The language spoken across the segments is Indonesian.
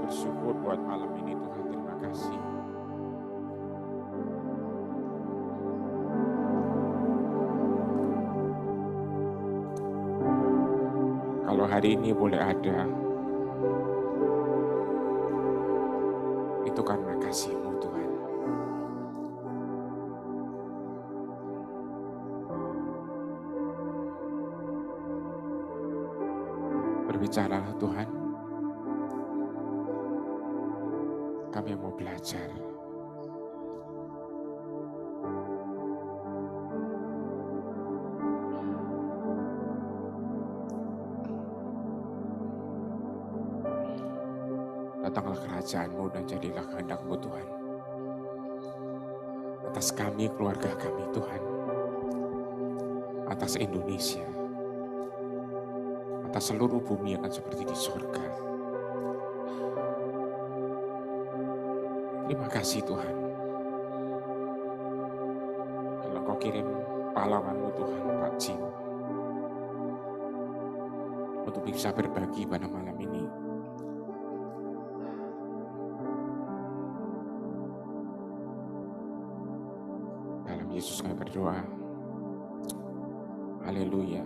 bersyukur buat malam ini Tuhan, terima kasih. Kalau hari ini boleh ada, itu karena kasih-Mu Tuhan. Berbicaralah Tuhan, kami mau belajar. Datanglah kerajaan-Mu dan jadilah kehendak-Mu Tuhan. Atas kami, keluarga kami Tuhan. Atas Indonesia. Atas seluruh bumi akan seperti di surga. Terima kasih Tuhan. Kalau Kau kirim pahlawan-Mu Tuhan, Pak Jim, untuk bisa berbagi pada malam ini. Dalam Yesus kami berdoa. Haleluya.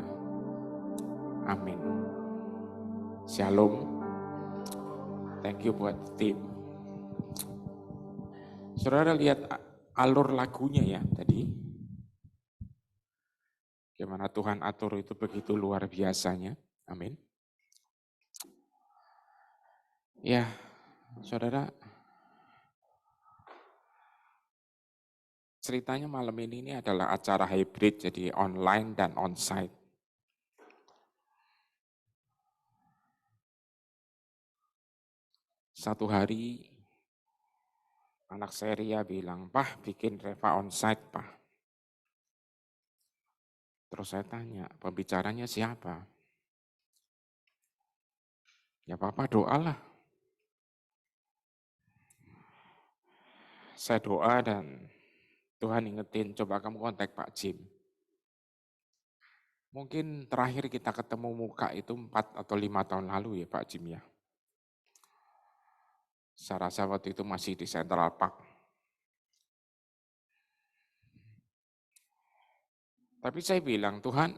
Amin. Shalom. Thank you buat tim. Saudara lihat alur lagunya ya tadi. Gimana Tuhan atur itu begitu luar biasanya. Amin. Ya, saudara. Ceritanya malam ini adalah acara hybrid, jadi online dan onsite. Satu hari anak saya Ria bilang, "Pah, bikin Reva onsite, Pah." Terus saya tanya, pembicaranya siapa? Ya Papa doalah. Saya doa dan Tuhan ingetin, coba kamu kontak Pak Jim. Mungkin terakhir kita ketemu muka itu 4 atau 5 tahun lalu ya Pak Jim ya. Saya rasa waktu itu masih di Central Park. Tapi saya bilang, Tuhan,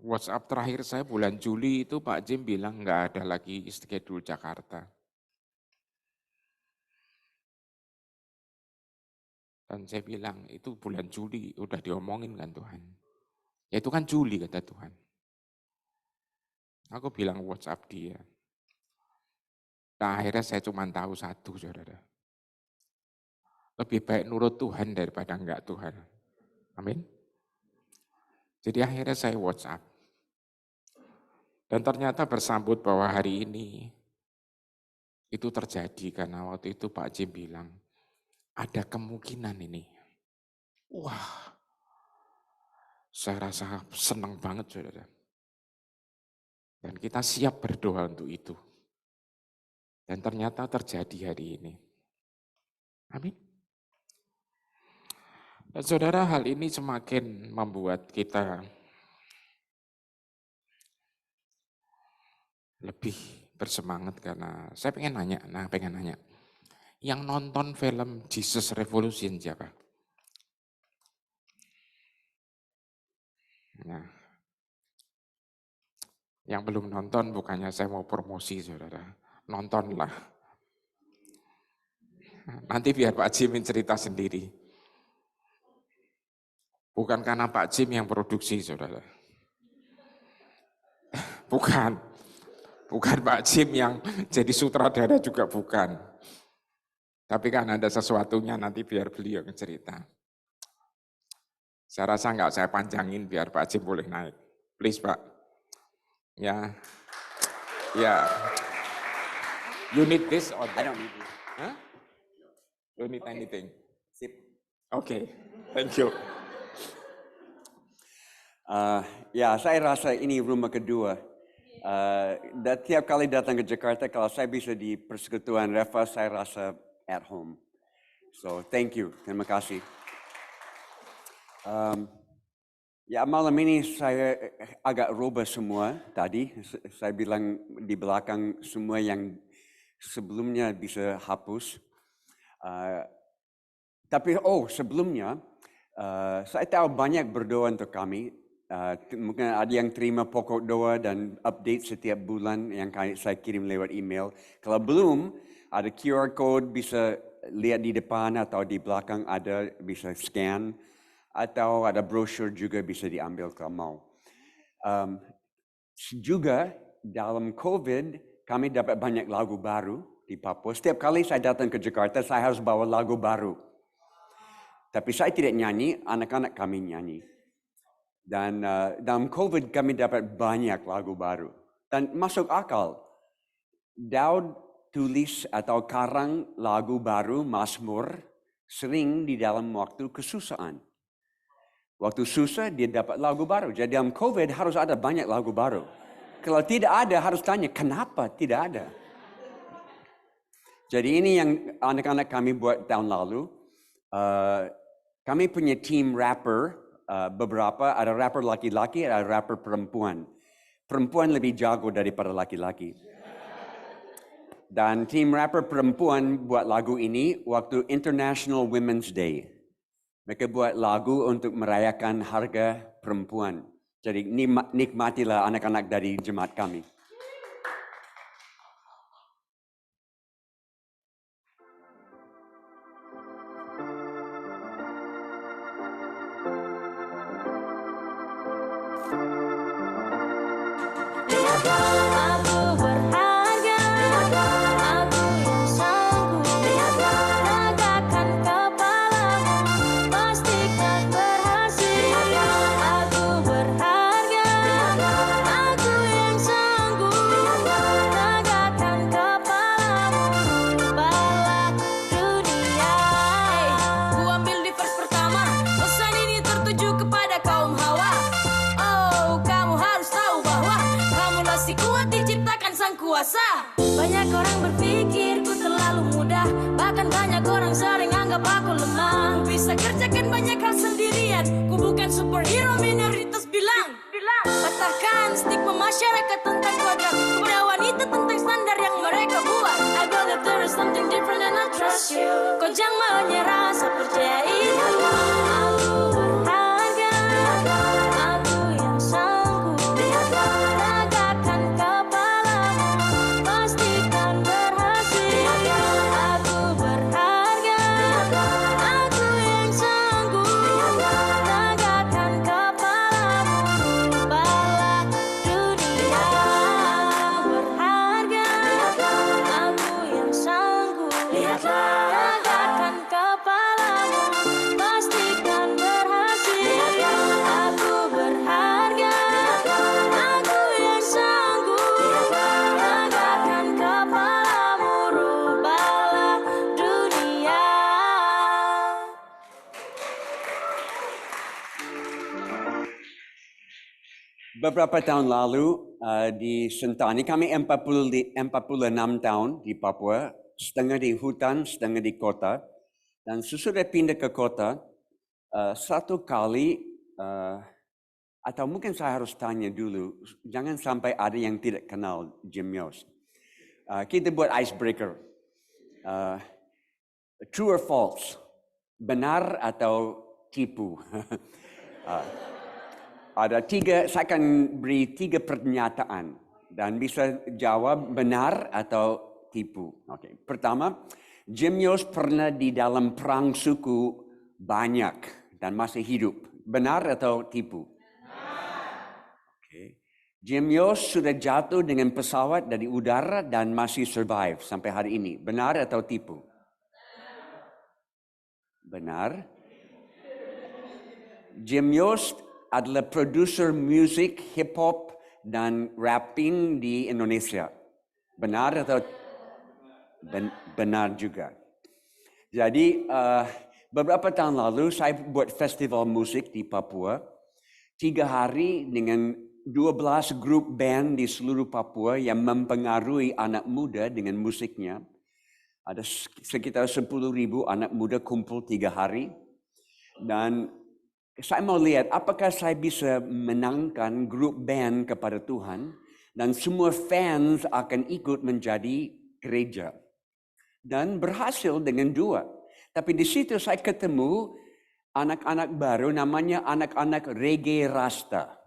WhatsApp terakhir saya bulan Juli itu Pak Jim bilang nggak ada lagi schedule Jakarta. Dan saya bilang, itu bulan Juli udah diomongin kan Tuhan. Ya itu kan Juli kata Tuhan. Aku bilang WhatsApp dia. Nah akhirnya saya cuma tahu satu saudara. Lebih baik nurut Tuhan daripada enggak Tuhan. Amin. Jadi akhirnya saya WhatsApp. Dan ternyata bersambut bahwa hari ini itu terjadi karena waktu itu Pak Jim bilang, ada kemungkinan ini. Wah, saya rasa senang banget saudara. Dan kita siap berdoa untuk itu. Dan ternyata terjadi hari ini. Amin. Dan saudara, hal ini semakin membuat kita lebih bersemangat karena saya pengen nanya. Yang nonton film Jesus Revolution siapa? Nah, yang belum nonton bukannya saya mau promosi saudara, nontonlah. Nanti biar Pak Jim cerita sendiri. Bukan karena Pak Jim yang produksi saudara. Bukan Pak Jim yang jadi sutradara juga bukan. Tapi kan ada sesuatunya nanti biar beliau yang cerita. Saya rasa nggak saya panjangin biar Pak Jim boleh naik. Please Pak. Ya. Ya. You need this or that? I don't need it. Huh? You need anything? Sip. Okay. Thank you. Ya, saya rasa ini rumah kedua. Tiap kali datang ke Jakarta, kalau saya bisa di Persekutuan Reva, saya rasa at home. So, thank you. Terima kasih. Ya, malam ini saya agak rubah semua tadi. Saya bilang di belakang semua yang sebelumnya bisa hapus. Tapi sebelumnya, saya tahu banyak berdoa untuk kami. Mungkin ada yang terima pokok doa dan update setiap bulan yang saya kirim lewat email. Kalau belum, ada QR code bisa lihat di depan atau di belakang ada, bisa scan. Atau ada brosur juga bisa diambil kalau mau. Juga dalam COVID, kami dapat banyak lagu baru di Papua. Setiap kali saya datang ke Jakarta, saya harus bawa lagu baru. Tapi saya tidak nyanyi, anak-anak kami nyanyi. Dan dalam COVID kami dapat banyak lagu baru. Dan masuk akal. Daud tulis atau karang lagu baru, Mazmur, sering di dalam waktu kesusahan. Waktu susah dia dapat lagu baru. Jadi dalam COVID harus ada banyak lagu baru. Kalau tidak ada harus tanya kenapa tidak ada. Jadi ini yang anak-anak kami buat tahun lalu. Kami punya tim rapper. Beberapa, ada rapper laki-laki, ada rapper perempuan. Perempuan lebih jago daripada laki-laki. Dan tim rapper perempuan buat lagu ini waktu International Women's Day. Mereka buat lagu untuk merayakan harga perempuan. Jadi nikmatilah anak-anak dari jemaat kami. Banyak orang berpikir ku terlalu mudah, bahkan banyak orang sering anggap aku lemah. Ku bisa kerjakan banyak hal sendirian, ku bukan superhero minoritas bilang. Patahkan stigma masyarakat tentang kodrat kepada wanita tentang standar yang mereka buat. I know that there is something different and I trust you. Kau jangan menyerah, saya percaya itu. Beberapa tahun lalu di Sentani, kami 46 tahun di Papua, setengah di hutan, setengah di kota. Dan sesudah pindah ke kota, satu kali, atau mungkin saya harus tanya dulu, jangan sampai ada yang tidak kenal Jim Yos. Kita buat icebreaker. True or false? Benar atau tipu? Ada saya akan beri 3 pernyataan dan bisa jawab benar atau tipu. Okay. Pertama, Jim Yos pernah di dalam perang suku banyak dan masih hidup. Benar atau tipu? Benar. Okay. Jim Yos sudah jatuh dengan pesawat dari udara dan masih survive sampai hari ini. Benar atau tipu? Benar. Jim Yos adalah produser musik hip hop dan rapping di Indonesia. Benar atau benar juga. Jadi beberapa tahun lalu saya buat festival musik di Papua. 3 hari dengan 12 grup band di seluruh Papua yang mempengaruhi anak muda dengan musiknya. Ada sekitar 10.000 anak muda kumpul 3 hari. Dan saya mau lihat apakah saya bisa menangkan grup band kepada Tuhan dan semua fans akan ikut menjadi gereja. Dan berhasil dengan 2. Tapi di situ saya ketemu anak-anak baru namanya anak-anak reggae rasta.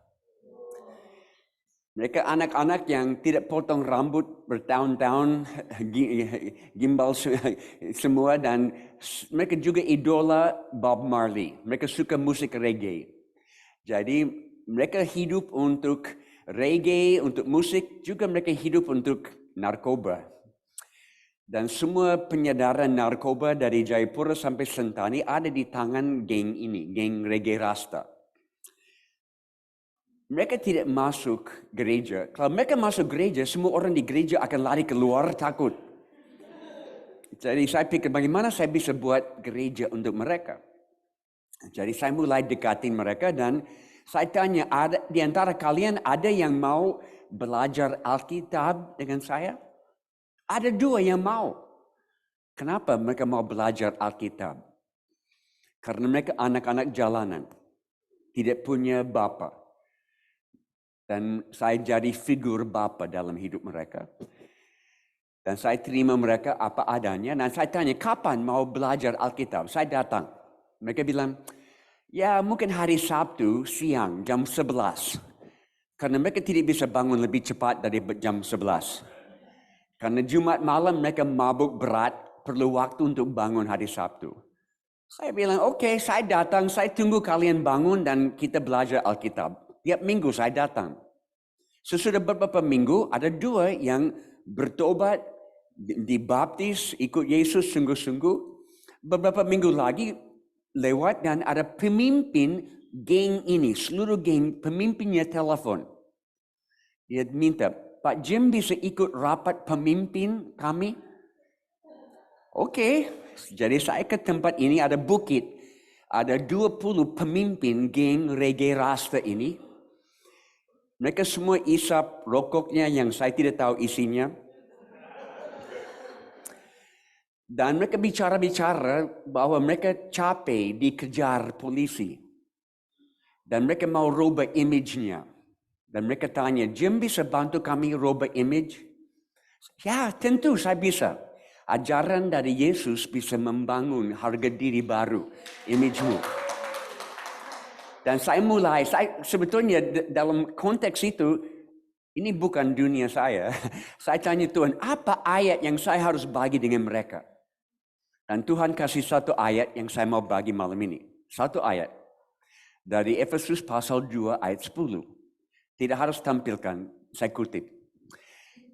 Mereka anak-anak yang tidak potong rambut bertahun-tahun, gimbal semua, dan mereka juga idola Bob Marley. Mereka suka musik reggae. Jadi mereka hidup untuk reggae, untuk musik, juga mereka hidup untuk narkoba. Dan semua penyedaran narkoba dari Jayapura sampai Sentani ada di tangan geng ini, geng reggae rasta. Mereka tidak masuk gereja. Kalau mereka masuk gereja, semua orang di gereja akan lari keluar takut. Jadi saya pikir bagaimana saya bisa buat gereja untuk mereka. Jadi saya mulai dekatin mereka dan saya tanya, ada di antara kalian ada yang mau belajar Alkitab dengan saya? Ada 2 yang mau. Kenapa mereka mau belajar Alkitab? Karena mereka anak-anak jalanan. Tidak punya bapa. Dan saya jadi figur bapa dalam hidup mereka. Dan saya terima mereka apa adanya. Dan saya tanya, kapan mau belajar Alkitab? Saya datang. Mereka bilang, ya mungkin hari Sabtu siang jam 11. Karena mereka tidak bisa bangun lebih cepat dari jam 11. Karena Jumat malam mereka mabuk berat, perlu waktu untuk bangun hari Sabtu. Saya bilang, oke, saya datang, saya tunggu kalian bangun dan kita belajar Alkitab. Tiap minggu saya datang. Sesudah beberapa minggu, ada 2 yang bertobat, dibaptis, ikut Yesus sungguh-sungguh. Beberapa minggu lagi lewat dan ada pemimpin geng ini, seluruh geng, pemimpinnya telepon. Dia minta, Pak Jim bisa ikut rapat pemimpin kami? Oke, jadi saya ke tempat ini ada bukit. Ada 20 pemimpin geng reggae rasta ini. Mereka semua isap rokoknya yang saya tidak tahu isinya. Dan mereka bicara-bicara bahwa mereka capek dikejar polisi. Dan mereka mau rubah image-nya. Dan mereka tanya, Jim bisa bantu kami rubah image? Ya, tentu saya bisa. Ajaran dari Yesus bisa membangun harga diri baru, image-mu. Dan saya mulai, sebetulnya dalam konteks itu, ini bukan dunia saya. Saya tanya Tuhan, apa ayat yang saya harus bagi dengan mereka? Dan Tuhan kasih satu ayat yang saya mau bagi malam ini. Satu ayat. Dari Efesus pasal 2 ayat 10. Tidak harus tampilkan, saya kutip.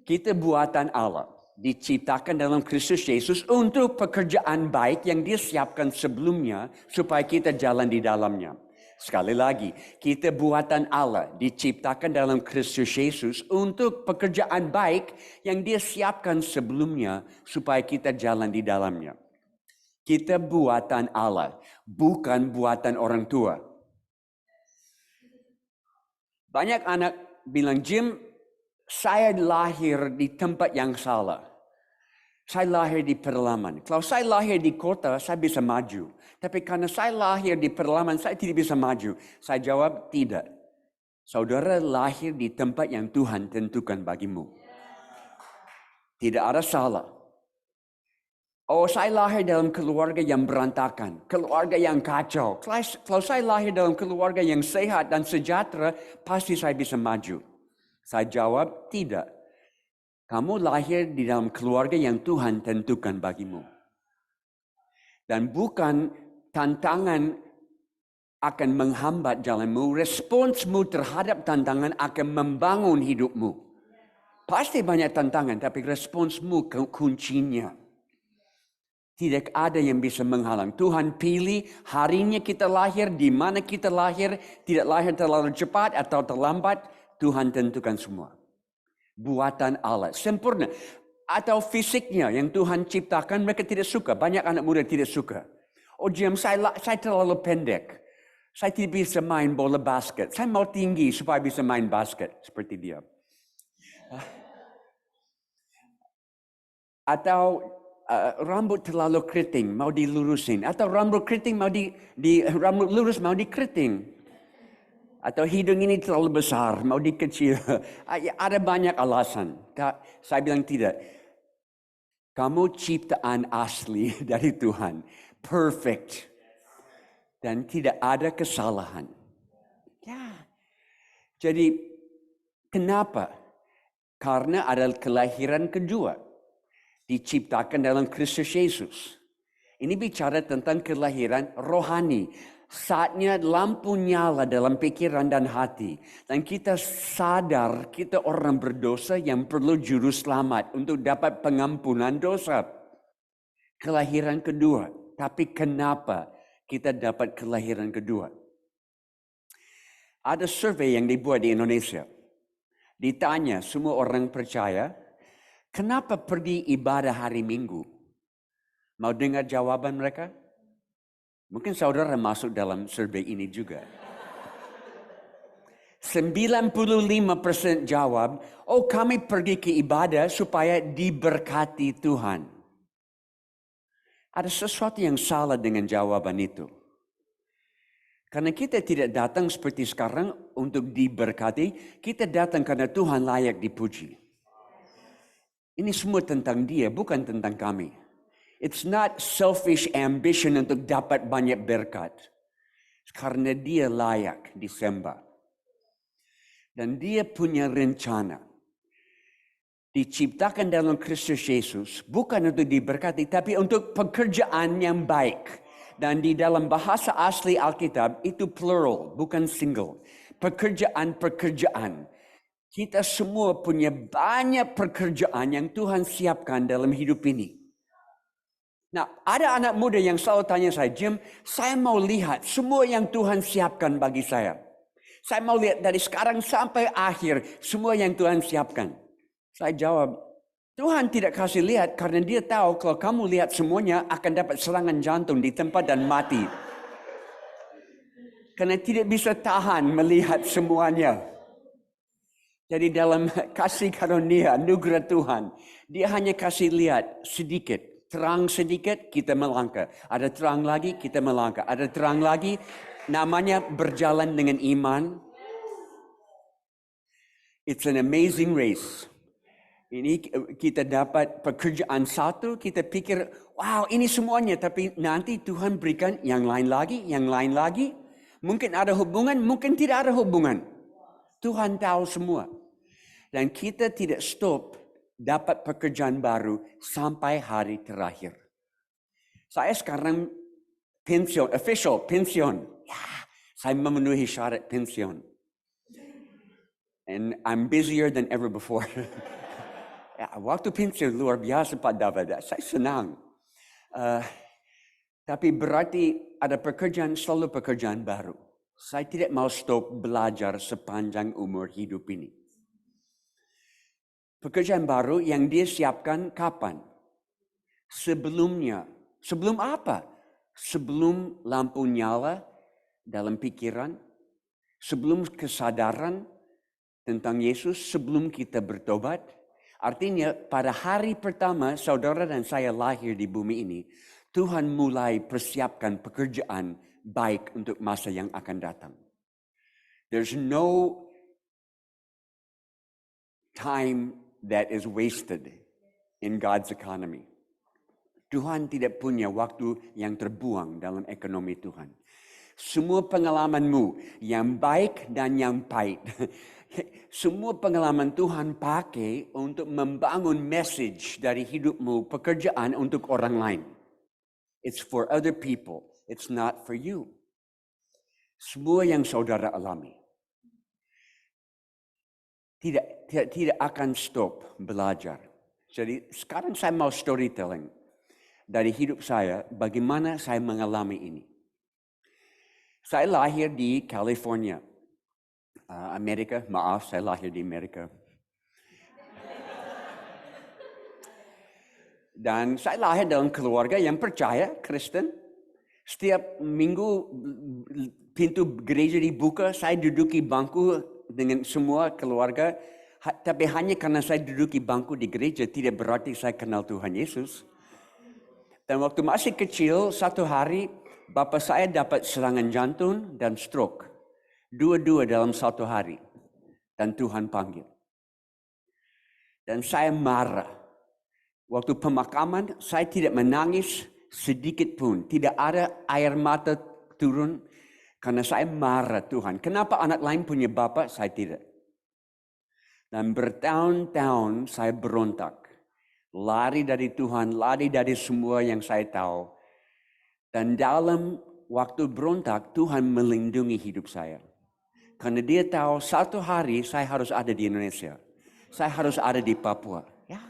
Kita buatan Allah, diciptakan dalam Kristus Yesus untuk pekerjaan baik yang Dia siapkan sebelumnya supaya kita jalan di dalamnya. Sekali lagi, kita buatan Allah, diciptakan dalam Kristus Yesus untuk pekerjaan baik yang Dia siapkan sebelumnya supaya kita jalan di dalamnya. Kita buatan Allah, bukan buatan orang tua. Banyak anak bilang, Jim, saya lahir di tempat yang salah. Saya lahir di pedalaman. Kalau saya lahir di kota, saya bisa maju. Tapi karena saya lahir di pedalaman, saya tidak bisa maju. Saya jawab, tidak. Saudara lahir di tempat yang Tuhan tentukan bagimu. Tidak ada salah. Oh, saya lahir dalam keluarga yang berantakan, keluarga yang kacau. Kalau saya lahir dalam keluarga yang sehat dan sejahtera, pasti saya bisa maju. Saya jawab, tidak. Kamu lahir di dalam keluarga yang Tuhan tentukan bagimu. Dan bukan tantangan akan menghambat jalanmu, responsmu terhadap tantangan akan membangun hidupmu. Pasti banyak tantangan, tapi responsmu kuncinya. Tidak ada yang bisa menghalang. Tuhan pilih harinya kita lahir, di mana kita lahir, tidak lahir terlalu cepat atau terlambat, Tuhan tentukan semua. Buatan Allah, sempurna. Atau fisiknya yang Tuhan ciptakan, mereka tidak suka. Banyak anak muda tidak suka. Oh Jim, saya terlalu pendek. Saya tidak bisa main bola basket. Saya mau tinggi supaya bisa main basket. Seperti dia. Atau rambut terlalu keriting, mau dilurusin. Atau rambut keriting rambut lurus mau dikeriting. Atau hidung ini terlalu besar, mau dikecil. Ada banyak alasan. Saya bilang tidak. Kamu ciptaan asli dari Tuhan. Perfect. Dan tidak ada kesalahan. Ya. Jadi kenapa? Karena ada kelahiran kedua. Diciptakan dalam Kristus Yesus. Ini bicara tentang kelahiran rohani. Saatnya lampu nyala dalam pikiran dan hati. Dan kita sadar kita orang berdosa yang perlu juru selamat untuk dapat pengampunan dosa. Kelahiran kedua. Tapi kenapa kita dapat kelahiran kedua? Ada survei yang dibuat di Indonesia. Ditanya semua orang percaya, kenapa pergi ibadah hari Minggu? Mau dengar jawaban mereka? Mungkin saudara masuk dalam survei ini juga. 95% jawab, oh kami pergi ke ibadah supaya diberkati Tuhan. Ada sesuatu yang salah dengan jawaban itu. Karena kita tidak datang seperti sekarang untuk diberkati, kita datang karena Tuhan layak dipuji. Ini semua tentang Dia, bukan tentang kami. It's not selfish ambition untuk dapat banyak berkat. Karena Dia layak disembah. Dan Dia punya rencana. Diciptakan dalam Kristus Yesus bukan untuk diberkati, tapi untuk pekerjaan yang baik. Dan di dalam bahasa asli Alkitab itu plural, bukan single. Pekerjaan-pekerjaan. Kita semua punya banyak pekerjaan yang Tuhan siapkan dalam hidup ini. Nah, ada anak muda yang selalu tanya saya, Jim, saya mau lihat semua yang Tuhan siapkan bagi saya. Saya mau lihat dari sekarang sampai akhir semua yang Tuhan siapkan. Saya jawab, Tuhan tidak kasih lihat karena Dia tahu kalau kamu lihat semuanya akan dapat serangan jantung di tempat dan mati. Karena tidak bisa tahan melihat semuanya. Jadi dalam kasih karunia, anugerah Tuhan, Dia hanya kasih lihat sedikit. Terang sedikit, kita melangkah. Ada terang lagi, kita melangkah. Ada terang lagi, namanya berjalan dengan iman. It's an amazing race. Ini kita dapat pekerjaan satu, kita pikir, wow ini semuanya. Tapi nanti Tuhan berikan yang lain lagi, yang lain lagi. Mungkin ada hubungan, mungkin tidak ada hubungan. Tuhan tahu semua. Dan kita tidak stop dapat pekerjaan baru sampai hari terakhir. Saya sekarang pensiun, official pensiun. Ya, saya memenuhi syarat pensiun. And I'm busier than ever before. Ya, waktu pensiun luar biasa Pak David. Saya senang. Tapi berarti ada pekerjaan, selalu pekerjaan baru. Saya tidak mau stop belajar sepanjang umur hidup ini. Pekerjaan baru yang Dia siapkan kapan? Sebelumnya. Sebelum apa? Sebelum lampu nyala dalam pikiran. Sebelum kesadaran tentang Yesus. Sebelum kita bertobat. Artinya pada hari pertama saudara dan saya lahir di bumi ini. Tuhan mulai persiapkan pekerjaan baik untuk masa yang akan datang. There's no time that is wasted in God's economy. Tuhan tidak punya waktu yang terbuang dalam ekonomi Tuhan. Semua pengalamanmu yang baik dan yang pahit. Semua pengalaman Tuhan pakai untuk membangun message dari hidupmu, pekerjaan untuk orang lain. It's for other people. It's not for you. Semua yang saudara alami. Tidak akan stop belajar. Jadi sekarang saya mau storytelling dari hidup saya, bagaimana saya mengalami ini. Saya lahir di California, Amerika. Maaf, saya lahir di Amerika. Dan saya lahir dalam keluarga yang percaya, Kristen. Setiap minggu pintu gereja dibuka, saya duduki bangku dengan semua keluarga. Tapi hanya karena saya duduki bangku di gereja, tidak berarti saya kenal Tuhan Yesus. Dan waktu masih kecil, satu hari, bapak saya dapat serangan jantung dan stroke. Dua-dua dalam satu hari. Dan Tuhan panggil. Dan saya marah. Waktu pemakaman, saya tidak menangis sedikit pun. Tidak ada air mata turun karena saya marah Tuhan. Kenapa anak lain punya bapak, saya tidak. Dan bertahun-tahun saya berontak. Lari dari Tuhan, lari dari semua yang saya tahu. Dan dalam waktu berontak, Tuhan melindungi hidup saya. Karena dia tahu satu hari saya harus ada di Indonesia. Saya harus ada di Papua. Ya.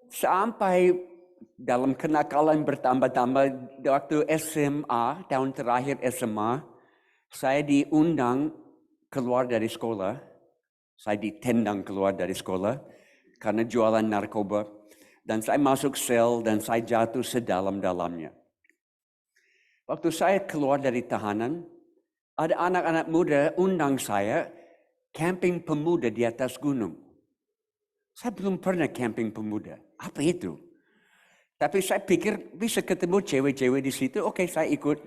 Sampai dalam kenakalan bertambah-tambah waktu SMA, tahun terakhir SMA, saya diundang keluar dari sekolah. Saya ditendang keluar dari sekolah karena jualan narkoba. Dan saya masuk sel dan saya jatuh sedalam-dalamnya. Waktu saya keluar dari tahanan, ada anak-anak muda undang saya camping pemuda di atas gunung. Saya belum pernah camping pemuda. Apa itu? Tapi saya pikir bisa ketemu cewek-cewek di situ. Oke, saya ikut.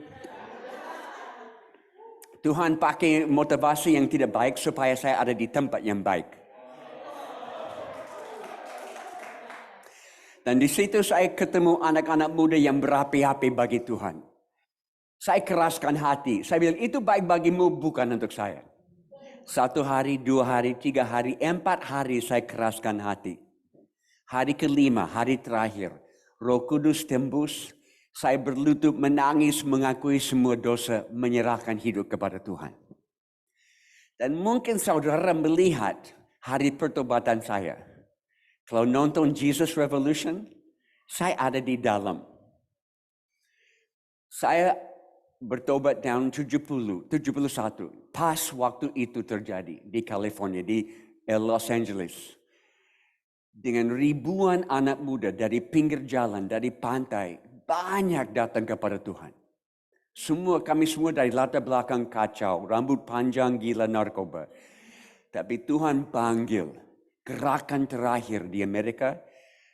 Tuhan pakai motivasi yang tidak baik supaya saya ada di tempat yang baik. Dan di situ saya ketemu anak-anak muda yang berapi-api bagi Tuhan. Saya keraskan hati. Saya bilang, itu baik bagimu, bukan untuk saya. 1 hari, 2 hari, 3 hari, 4 hari saya keraskan hati. Hari kelima, hari terakhir, Roh Kudus tembus, saya berlutut menangis, mengakui semua dosa, menyerahkan hidup kepada Tuhan. Dan mungkin saudara melihat hari pertobatan saya. Kalau nonton Jesus Revolution, saya ada di dalam. Saya bertobat tahun 71. Pas waktu itu terjadi di California, di Los Angeles. Dengan ribuan anak muda dari pinggir jalan, dari pantai, banyak datang kepada Tuhan. Kami semua dari latar belakang kacau, rambut panjang gila narkoba. Tapi Tuhan panggil gerakan terakhir di Amerika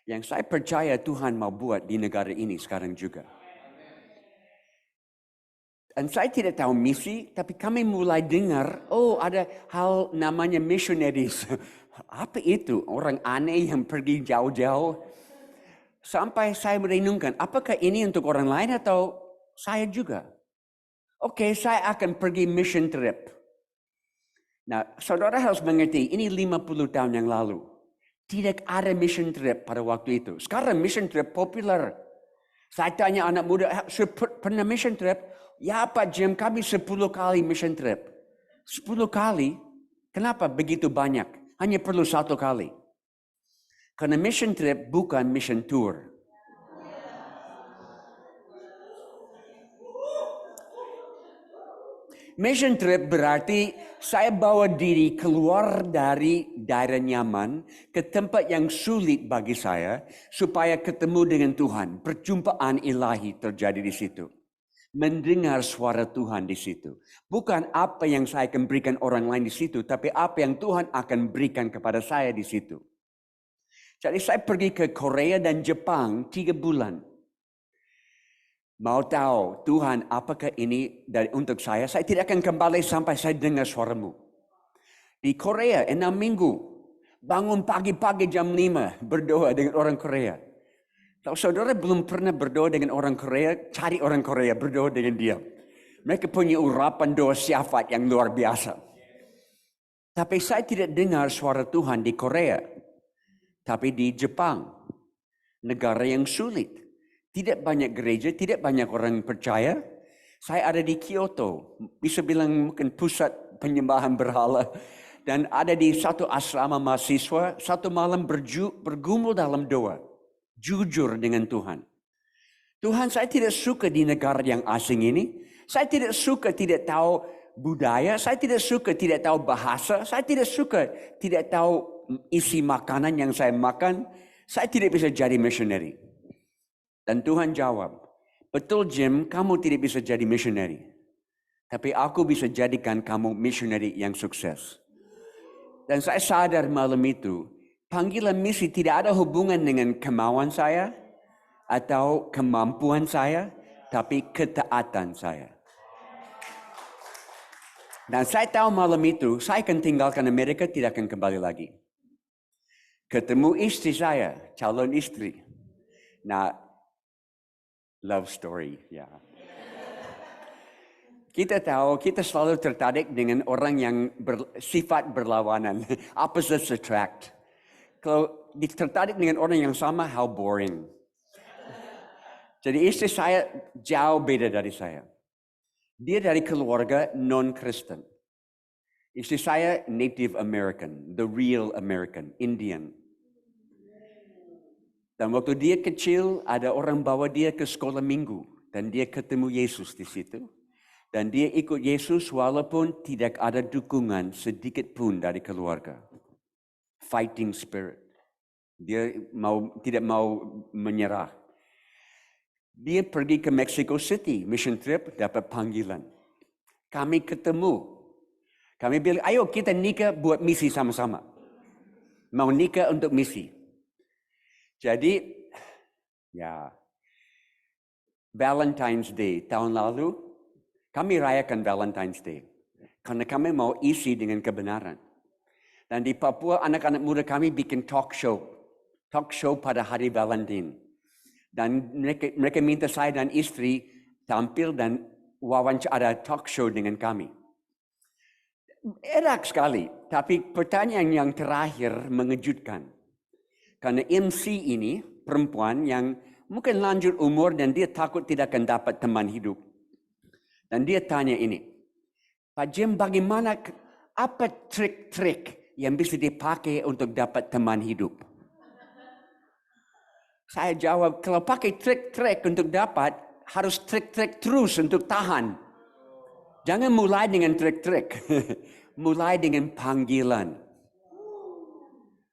yang saya percaya Tuhan mau buat di negara ini sekarang juga. Dan saya tidak tahu misi, tapi kami mulai dengar, ada hal namanya missionaries. Apa itu? Orang aneh yang pergi jauh-jauh. Sampai saya merenungkan, apakah ini untuk orang lain atau saya juga? Oke, saya akan pergi mission trip. Nah, saudara harus mengerti, ini 50 tahun yang lalu. Tidak ada mission trip pada waktu itu. Sekarang mission trip populer. Saya tanya anak muda, pernah mission trip? Ya Pak Jim, kami 10 kali mission trip. 10 kali? Kenapa begitu banyak? Hanya perlu 1 kali. Karena mission trip bukan mission tour. Mission trip berarti saya bawa diri keluar dari daerah nyaman ke tempat yang sulit bagi saya supaya ketemu dengan Tuhan. Perjumpaan ilahi terjadi di situ. Mendengar suara Tuhan di situ. Bukan apa yang saya akan berikan orang lain di situ, tapi apa yang Tuhan akan berikan kepada saya di situ. Jadi saya pergi ke Korea dan Jepang 3 bulan. Mau tahu Tuhan apakah ini untuk saya? Saya tidak akan kembali sampai saya dengar suaramu. Di Korea 6 minggu. Bangun pagi-pagi jam 5 berdoa dengan orang Korea. Kalau saudara belum pernah berdoa dengan orang Korea, cari orang Korea berdoa dengan dia. Mereka punya urapan doa syafaat yang luar biasa. Tapi saya tidak dengar suara Tuhan di Korea. Tapi di Jepang, negara yang sulit. Tidak banyak gereja, tidak banyak orang percaya. Saya ada di Kyoto, bisa bilang mungkin pusat penyembahan berhala. Dan ada di satu asrama mahasiswa, satu malam bergumul dalam doa. Jujur dengan Tuhan. Tuhan, saya tidak suka di negara yang asing ini. Saya tidak suka tidak tahu budaya. Saya tidak suka tidak tahu bahasa. Saya tidak suka tidak tahu isi makanan yang saya makan. Saya tidak bisa jadi missionary. Dan Tuhan jawab, betul Jim, kamu tidak bisa jadi missionary. Tapi aku bisa jadikan kamu missionary yang sukses. Dan saya sadar malam itu, panggilan misi tidak ada hubungan dengan kemauan saya atau kemampuan saya, tapi ketaatan saya. Dan saya tahu malam itu, saya akan tinggalkan Amerika, tidak akan kembali lagi. Ketemu istri saya, calon istri. Nah, love story, ya. Kita tahu, kita selalu tertarik dengan orang yang bersifat berlawanan. Opposites attract. Kalau tertarik dengan orang yang sama, how boring. Jadi istri saya jauh beda dari saya. Dia dari keluarga non-Kristen. Istri saya Native American, the real American, Indian. Dan waktu dia kecil, ada orang bawa dia ke sekolah minggu. Dan dia ketemu Yesus di situ. Dan dia ikut Yesus walaupun tidak ada dukungan sedikit pun dari keluarga. Fighting spirit. Dia tidak mau menyerah. Dia pergi ke Mexico City, mission trip, dapat panggilan. Kami ketemu. Kami bilang, ayo kita nikah buat misi sama-sama. Mau nikah untuk misi. Jadi, ya, Valentine's Day tahun lalu, kami rayakan Valentine's Day. Karena kami mau isi dengan kebenaran. Dan di Papua, anak-anak muda kami bikin talk show. Talk show pada hari Valentine. Dan mereka minta saya dan istri tampil dan wawancara talk show dengan kami. Enak sekali, tapi pertanyaan yang terakhir mengejutkan. Karena MC ini perempuan yang mungkin lanjut umur dan dia takut tidak akan dapat teman hidup. Dan dia tanya ini, Pak Jim, bagaimana, apa trik-trik yang bisa dipakai untuk dapat teman hidup? Saya jawab, kalau pakai trik-trik untuk dapat, harus trik-trik terus untuk tahan. Jangan mulai dengan trik-trik. Mulai dengan panggilan.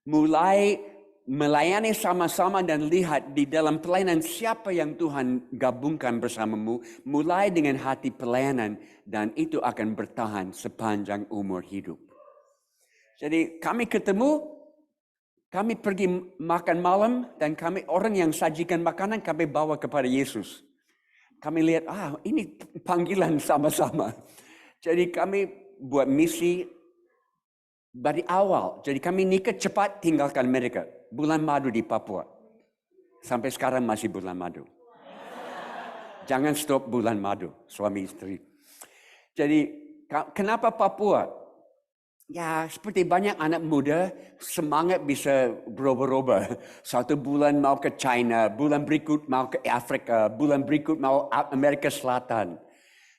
Mulai melayani sama-sama dan lihat di dalam pelayanan siapa yang Tuhan gabungkan bersamamu. Mulai dengan hati pelayanan dan itu akan bertahan sepanjang umur hidup. Jadi kami ketemu, kami pergi makan malam dan kami orang yang sajikan makanan kami bawa kepada Yesus. Kami lihat, ini panggilan sama-sama. Jadi kami buat misi dari awal. Jadi kami nikah cepat tinggalkan mereka. Bulan madu di Papua. Sampai sekarang masih bulan madu. Jangan stop bulan madu, suami istri. Jadi kenapa Papua? Ya seperti banyak anak muda semangat bisa berubah-ubah. 1 bulan mau ke China, bulan berikut mau ke Afrika, bulan berikut mau Amerika Selatan.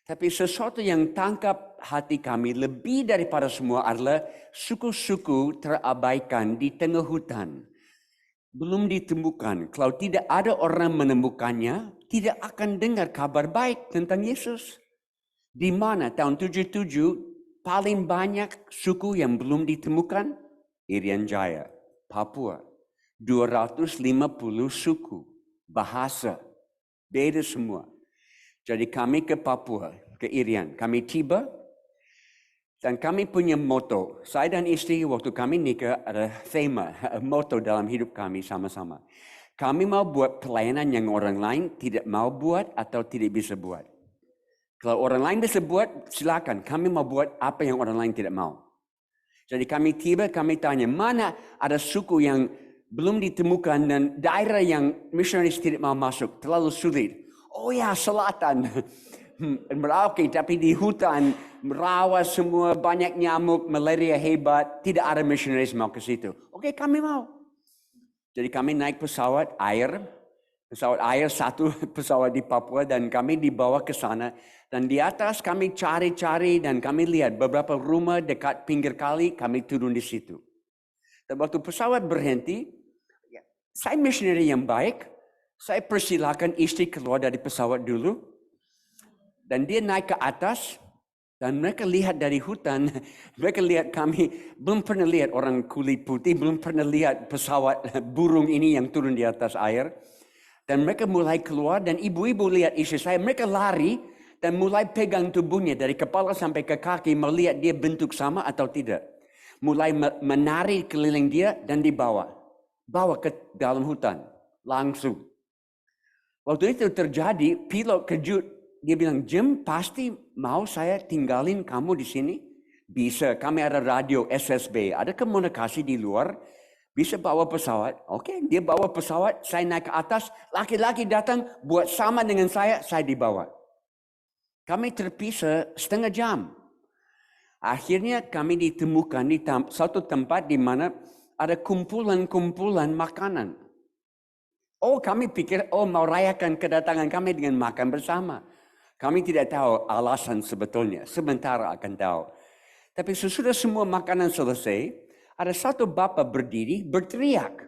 Tapi sesuatu yang tangkap hati kami lebih daripada semua adalah suku-suku terabaikan di tengah hutan. Belum ditemukan. Kalau tidak ada orang menemukannya, tidak akan dengar kabar baik tentang Yesus. Di mana tahun 77 paling banyak suku yang belum ditemukan? Irian Jaya, Papua. 250 suku, bahasa, beda semua. Jadi kami ke Papua, ke Irian. Kami tiba dan kami punya motto. Saya dan istri waktu kami nikah ada tema, motto dalam hidup kami sama-sama. Kami mau buat pelayanan yang orang lain tidak mau buat atau tidak bisa buat. Kalau orang lain bisa buat, silakan. Kami mau buat apa yang orang lain tidak mau. Jadi kami tiba, kami tanya, mana ada suku yang belum ditemukan dan daerah yang misionaris tidak mau masuk, terlalu sulit. Oh ya, selatan. Merauke, tapi di hutan, merawat semua, banyak nyamuk, malaria hebat, tidak ada misionaris mau ke situ. Oke, kami mau. Jadi kami naik pesawat air satu pesawat di Papua dan kami dibawa ke sana. Dan di atas kami cari-cari dan kami lihat beberapa rumah dekat pinggir kali, kami turun di situ. Dan waktu pesawat berhenti, saya misioneri yang baik, saya persilakan istri keluar dari pesawat dulu. Dan dia naik ke atas dan mereka lihat dari hutan, mereka lihat kami, belum pernah lihat orang kulit putih, belum pernah lihat pesawat burung ini yang turun di atas air. Dan mereka mulai keluar dan ibu-ibu lihat istri saya, mereka lari dan mulai pegang tubuhnya dari kepala sampai ke kaki, melihat dia bentuk sama atau tidak. Mulai menari keliling dia dan dibawa. Bawa ke dalam hutan, langsung. Waktu itu terjadi, pilot kejut. Dia bilang, Jim, pasti mau saya tinggalin kamu di sini? Bisa, kami ada radio SSB, ada komunikasi di luar. Bisa bawa pesawat, oke, dia bawa pesawat, saya naik ke atas, laki-laki datang buat sama dengan saya dibawa. Kami terpisah setengah jam. Akhirnya kami ditemukan di satu tempat di mana ada kumpulan-kumpulan makanan. Kami pikir, mau rayakan kedatangan kami dengan makan bersama. Kami tidak tahu alasan sebetulnya, sementara akan tahu. Tapi sesudah semua makanan selesai, ada satu bapa berdiri, berteriak.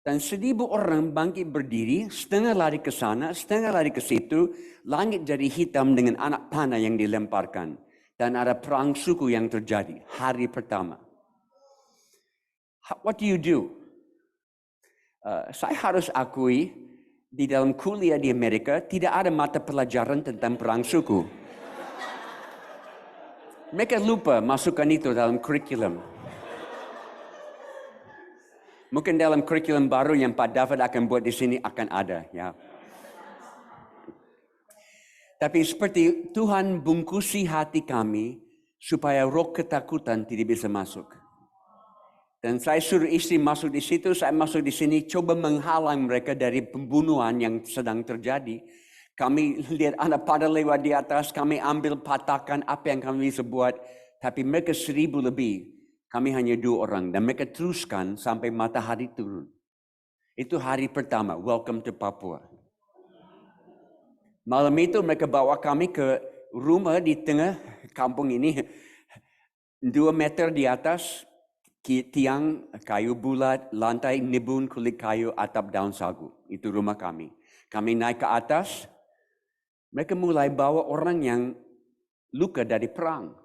Dan 1,000 orang bangkit berdiri, setengah lari ke sana, setengah lari ke situ, langit jadi hitam dengan anak panah yang dilemparkan. Dan ada perang suku yang terjadi, hari pertama. What do you do? Saya harus akui, di dalam kuliah di Amerika, tidak ada mata pelajaran tentang perang suku. Mereka lupa masukkan itu dalam kurikulum. Mungkin dalam kurikulum baru yang Pak David akan buat di sini akan ada. Ya. Tapi seperti Tuhan bungkusi hati kami supaya roh ketakutan tidak bisa masuk. Dan saya suruh istri masuk di situ, saya masuk di sini, coba menghalang mereka dari pembunuhan yang sedang terjadi. Kami lihat anak pada lewat di atas, kami ambil patakan apa yang kami bisa buat. Tapi mereka 1,000 lebih. Kami hanya 2 orang dan mereka teruskan sampai matahari turun. Itu hari pertama, welcome to Papua. Malam itu mereka bawa kami ke rumah di tengah kampung ini. 2 meter di atas, tiang kayu bulat, lantai nibun kulit kayu, atap daun sagu. Itu rumah kami. Kami naik ke atas, mereka mulai bawa orang yang luka dari perang.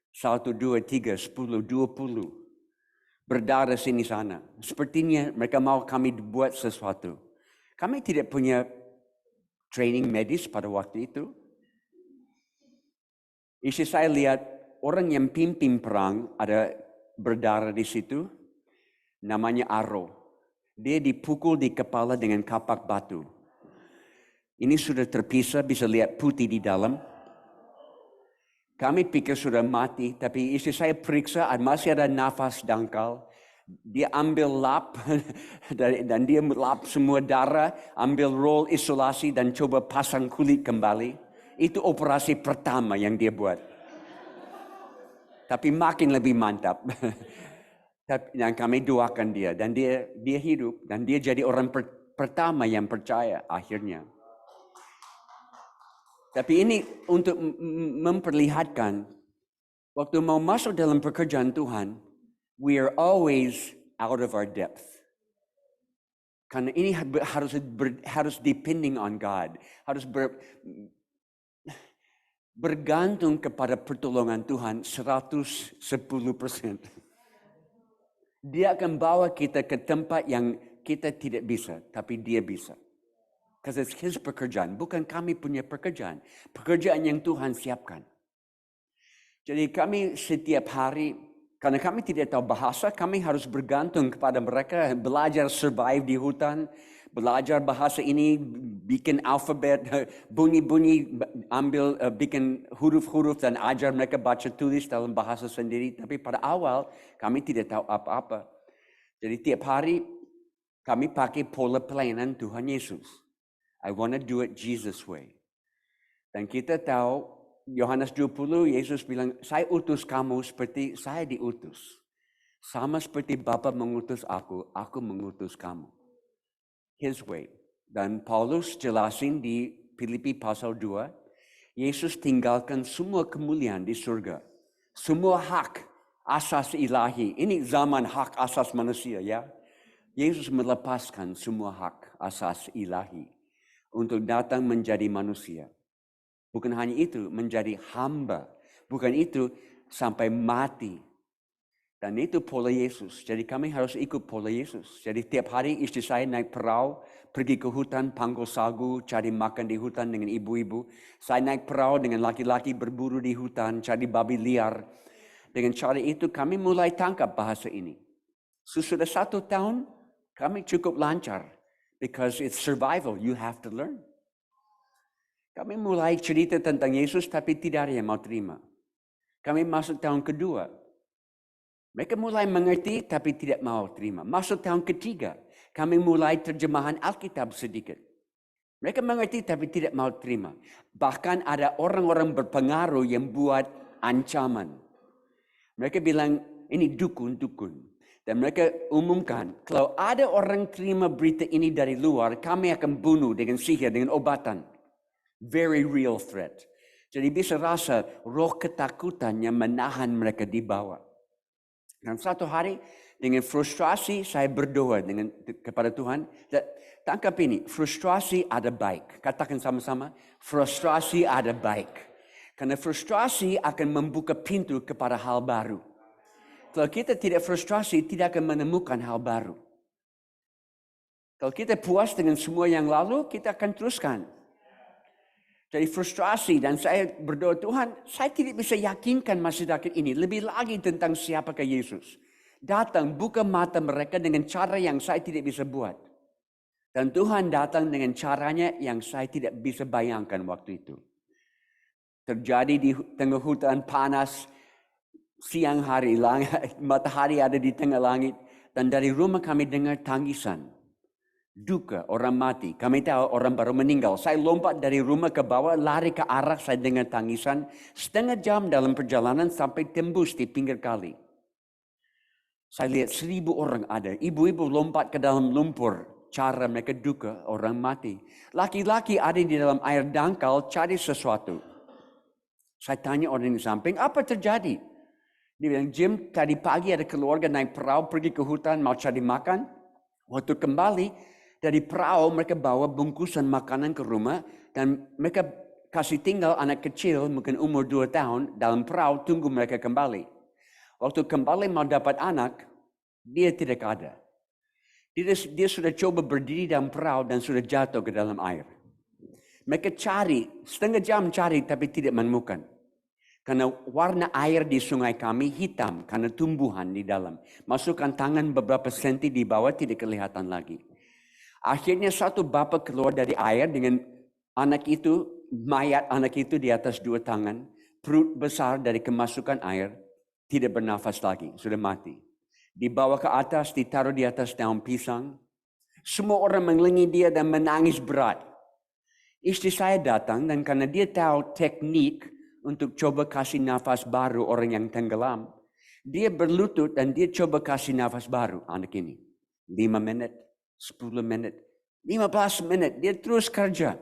1, 2, 3, 10, 20. Berdarah sini sana. Sepertinya mereka mau kami buat sesuatu. Kami tidak punya training medis pada waktu itu. Istri saya lihat orang yang pimpin perang ada berdarah di situ. Namanya Aro. Dia dipukul di kepala dengan kapak batu. Ini sudah terpisah, bisa lihat putih di dalam. Kami pikir sudah mati, tapi istri saya periksa, masih ada nafas dangkal. Dia ambil lap, dan dia lap semua darah, ambil roll isolasi dan coba pasang kulit kembali. Itu operasi pertama yang dia buat. Tapi makin lebih mantap. Dan kami doakan dia, dan dia hidup, dan dia jadi orang pertama yang percaya akhirnya. Tapi ini untuk memperlihatkan, waktu mau masuk dalam pekerjaan Tuhan, we are always out of our depth. Karena ini harus depending on God. Harus bergantung kepada pertolongan Tuhan 110%. Dia akan bawa kita ke tempat yang kita tidak bisa, tapi dia bisa. Because it's His pekerjaan, bukan kami punya pekerjaan. Pekerjaan yang Tuhan siapkan. Jadi kami setiap hari, karena kami tidak tahu bahasa, kami harus bergantung kepada mereka, belajar survive di hutan, belajar bahasa ini, bikin alfabet, bunyi-bunyi, bikin huruf-huruf dan ajar mereka baca tulis dalam bahasa sendiri. Tapi pada awal kami tidak tahu apa-apa. Jadi tiap hari kami pakai pola pelayanan Tuhan Yesus. I want to do it Jesus way. Dan kita tahu Yohanes 20, Yesus bilang, saya utus kamu seperti saya diutus. Sama seperti Bapa mengutus aku mengutus kamu. His way. Dan Paulus jelasin di Filipi pasal 2, Yesus tinggalkan semua kemuliaan di surga. Semua hak asas ilahi. Ini zaman hak asas manusia ya. Yesus melepaskan semua hak asas ilahi untuk datang menjadi manusia. Bukan hanya itu, menjadi hamba. Bukan itu, sampai mati. Dan itu pola Yesus. Jadi kami harus ikut pola Yesus. Jadi tiap hari istri saya naik perahu, pergi ke hutan, panggul sagu, cari makan di hutan dengan ibu-ibu. Saya naik perahu dengan laki-laki berburu di hutan, cari babi liar. Dengan cara itu kami mulai tangkap bahasa ini. Sesudah 1 tahun, kami cukup lancar. Because it's survival, you have to learn. Kami mulai cerita tentang Yesus, tapi tidak ada yang mau terima. Kami masuk tahun kedua. Mereka mulai mengerti tapi tidak mau terima. Masuk tahun ketiga, kami mulai terjemahan Alkitab sedikit. Mereka mengerti tapi tidak mau terima. Bahkan ada orang-orang berpengaruh yang buat ancaman. Mereka bilang ini dukun-dukun. Dan mereka umumkan, kalau ada orang terima berita ini dari luar, kami akan bunuh dengan sihir, dengan obatan. Very real threat. Jadi bisa rasa roh ketakutan yang menahan mereka di bawah. Dan satu hari dengan frustrasi saya berdoa kepada Tuhan. Tangkap ini, frustrasi ada baik. Katakan sama-sama, frustrasi ada baik. Karena frustrasi akan membuka pintu kepada hal baru. Kalau kita tidak frustrasi, tidak akan menemukan hal baru. Kalau kita puas dengan semua yang lalu, kita akan teruskan. Jadi frustrasi dan saya berdoa, Tuhan, saya tidak bisa yakinkan masyarakat ini lebih lagi tentang siapakah Yesus. Datang buka mata mereka dengan cara yang saya tidak bisa buat. Dan Tuhan datang dengan caranya yang saya tidak bisa bayangkan waktu itu. Terjadi di tengah hutan panas, siang hari, matahari ada di tengah langit. Dan dari rumah kami dengar tangisan. Duka, orang mati. Kami tahu orang baru meninggal. Saya lompat dari rumah ke bawah, lari ke arah saya dengar tangisan. Setengah jam dalam perjalanan sampai tembus di pinggir kali. Saya lihat 1,000 orang ada. Ibu-ibu lompat ke dalam lumpur. Cara mereka duka, orang mati. Laki-laki ada di dalam air dangkal cari sesuatu. Saya tanya orang di samping, apa terjadi? Dia bilang, Jim, tadi pagi ada keluarga naik perahu pergi ke hutan mau cari makan. Waktu kembali dari perahu mereka bawa bungkusan makanan ke rumah. Dan mereka kasih tinggal anak kecil mungkin umur 2 tahun dalam perahu tunggu mereka kembali. Waktu kembali mau dapat anak, dia tidak ada. Dia sudah coba berdiri dalam perahu dan sudah jatuh ke dalam air. Mereka cari, setengah jam cari tapi tidak menemukan. Karena warna air di sungai kami hitam karena tumbuhan di dalam. Masukkan tangan beberapa senti di bawah tidak kelihatan lagi. Akhirnya satu bapa keluar dari air dengan anak itu, mayat anak itu di atas 2 tangan. Perut besar dari kemasukan air, tidak bernafas lagi, sudah mati. Dibawa ke atas, ditaruh di atas daun pisang. Semua orang mengelilingi dia dan menangis berat. Istri saya datang dan karena dia tahu teknik untuk coba kasih nafas baru orang yang tenggelam. Dia berlutut dan dia coba kasih nafas baru anak ini. 5 menit, 10 menit, 15 menit. Dia terus kerja.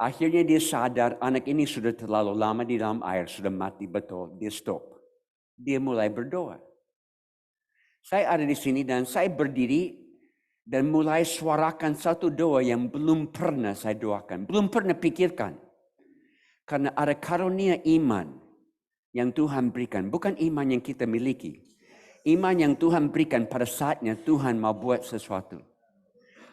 Akhirnya dia sadar anak ini sudah terlalu lama di dalam air. Sudah mati betul. Dia stop. Dia mulai berdoa. Saya ada di sini dan saya berdiri dan mulai suarakan satu doa yang belum pernah saya doakan. Belum pernah pikirkan. Karena ada karunia iman yang Tuhan berikan. Bukan iman yang kita miliki. Iman yang Tuhan berikan pada saatnya Tuhan mau buat sesuatu.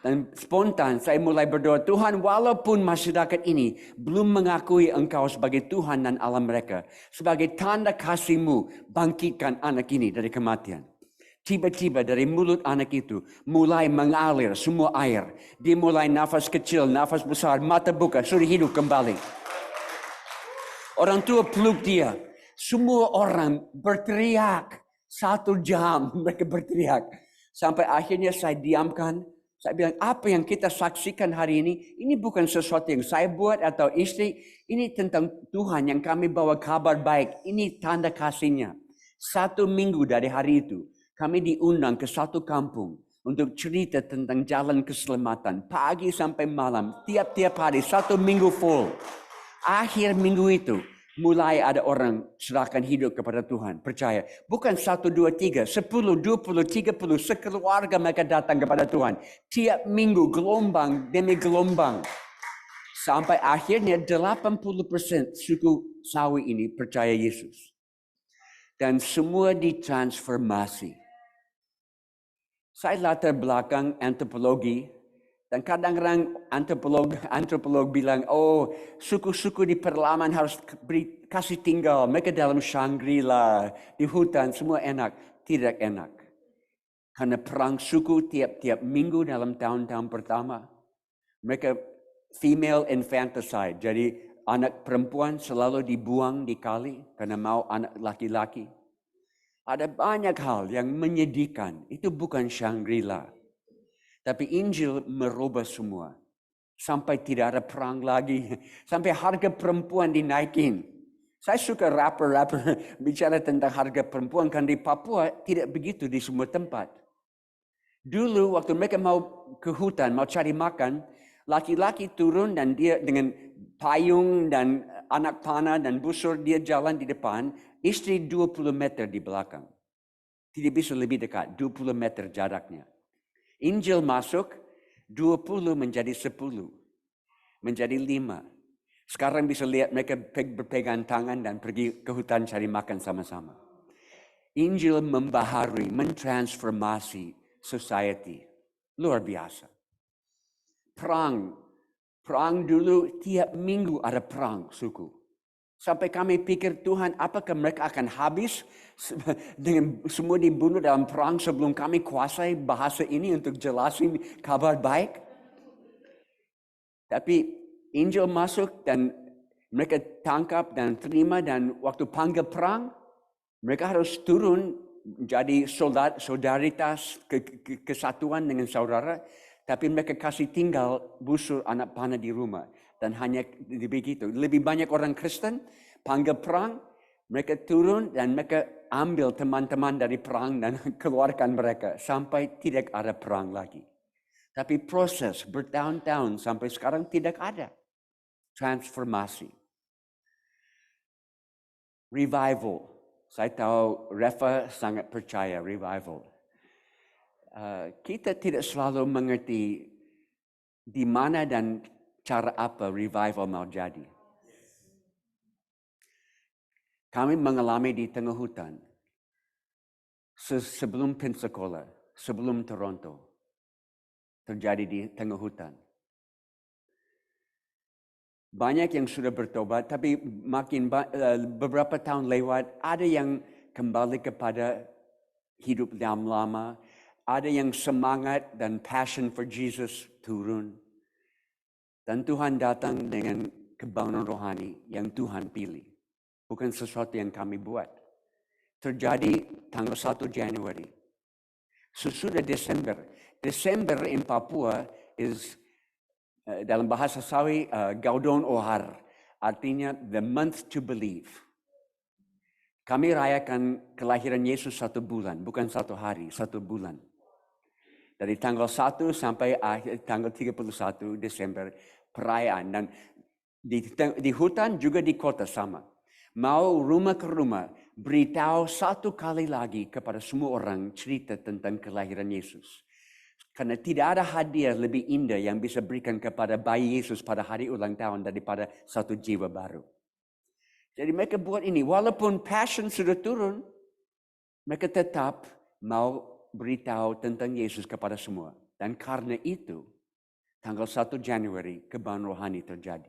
Dan spontan saya mulai berdoa, Tuhan walaupun masyarakat ini belum mengakui Engkau sebagai Tuhan dan Allah mereka. Sebagai tanda kasih-Mu, bangkitkan anak ini dari kematian. Tiba-tiba dari mulut anak itu mulai mengalir semua air. Dia mulai nafas kecil, nafas besar, mata buka, sudah hidup kembali. Orang tua peluk dia. Semua orang berteriak. 1 jam mereka berteriak. Sampai akhirnya saya diamkan. Saya bilang, apa yang kita saksikan hari ini bukan sesuatu yang saya buat atau istri. Ini tentang Tuhan yang kami bawa kabar baik. Ini tanda kasih-Nya. 1 minggu dari hari itu. Kami diundang ke satu kampung untuk cerita tentang jalan keselamatan. Pagi sampai malam, tiap-tiap hari, 1 minggu full. Akhir minggu itu, mulai ada orang serahkan hidup kepada Tuhan. Percaya, bukan 1, 2, 3, 10, 20, 30, sekeluarga mereka datang kepada Tuhan. Tiap minggu, gelombang demi gelombang. Sampai akhirnya 80% suku Sawi ini percaya Yesus. Dan semua ditransformasi. Saya latar belakang antropologi dan kadang-kadang antropolog bilang, oh suku-suku di pedalaman harus kasih tinggal. Mereka dalam Shangri-La, di hutan, semua enak. Tidak enak. Karena perang suku tiap-tiap minggu dalam tahun-tahun pertama. Mereka female infanticide. Jadi anak perempuan selalu dibuang di kali karena mau anak laki-laki. Ada banyak hal yang menyedihkan. Itu bukan Shangri-La. Tapi Injil merubah semua. Sampai tidak ada perang lagi. Sampai harga perempuan dinaikin. Saya suka rapper bicara tentang harga perempuan. Kan di Papua tidak begitu di semua tempat. Dulu waktu mereka mau ke hutan, mau cari makan, laki-laki turun dan dia dengan payung dan anak panah dan busur, dia jalan di depan, istri 20 meter di belakang. Tidak bisa lebih dekat, 20 meter jaraknya. Injil masuk, 20 menjadi 10, menjadi 5. Sekarang bisa lihat mereka berpegang tangan dan pergi ke hutan cari makan sama-sama. Injil membaharui, mentransformasi society. Luar biasa. Perang dulu tiap minggu ada perang suku. Sampai kami pikir, Tuhan, apakah mereka akan habis dengan semua dibunuh dalam perang sebelum kami kuasai bahasa ini untuk jelasin kabar baik? Tapi Injil masuk dan mereka tangkap dan terima, dan waktu panggil perang, mereka harus turun jadi solidaritas, kesatuan dengan saudara, tapi mereka kasih tinggal busur anak panah di rumah. Dan hanya begitu. Lebih banyak orang Kristen panggil perang, mereka turun dan mereka ambil teman-teman dari perang dan keluarkan mereka sampai tidak ada perang lagi. Tapi proses bertahun-tahun sampai sekarang tidak ada transformasi. Revival. Saya tahu Reva sangat percaya revival. Kita tidak selalu mengerti di mana dan cara apa revival mau jadi. Kami mengalami di tengah hutan. Sebelum Pensacola, sebelum Toronto. Terjadi di tengah hutan. Banyak yang sudah bertobat, tapi makin beberapa tahun lewat, ada yang kembali kepada hidup yang lama, ada yang semangat dan passion for Jesus turun. Dan Tuhan datang dengan kebangunan rohani yang Tuhan pilih. Bukan sesuatu yang kami buat. Terjadi tanggal 1 Januari. Sesudah Desember. Desember in Papua is dalam bahasa Sawi, Gaudon Ohar, artinya the month to believe. Kami rayakan kelahiran Yesus 1 bulan, bukan 1 hari, 1 bulan. Dari tanggal 1 sampai tanggal 31 Desember, perayaan. Dan di hutan juga di kota sama. Mau rumah ke rumah, beritahu 1 kali lagi kepada semua orang cerita tentang kelahiran Yesus. Karena tidak ada hadiah lebih indah yang bisa berikan kepada bayi Yesus pada hari ulang tahun daripada 1 jiwa baru. Jadi mereka buat ini, walaupun passion sudah turun, mereka tetap mau beritahu tentang Yesus kepada semua. Dan karena itu, tanggal 1 Januari, kebangunan rohani terjadi.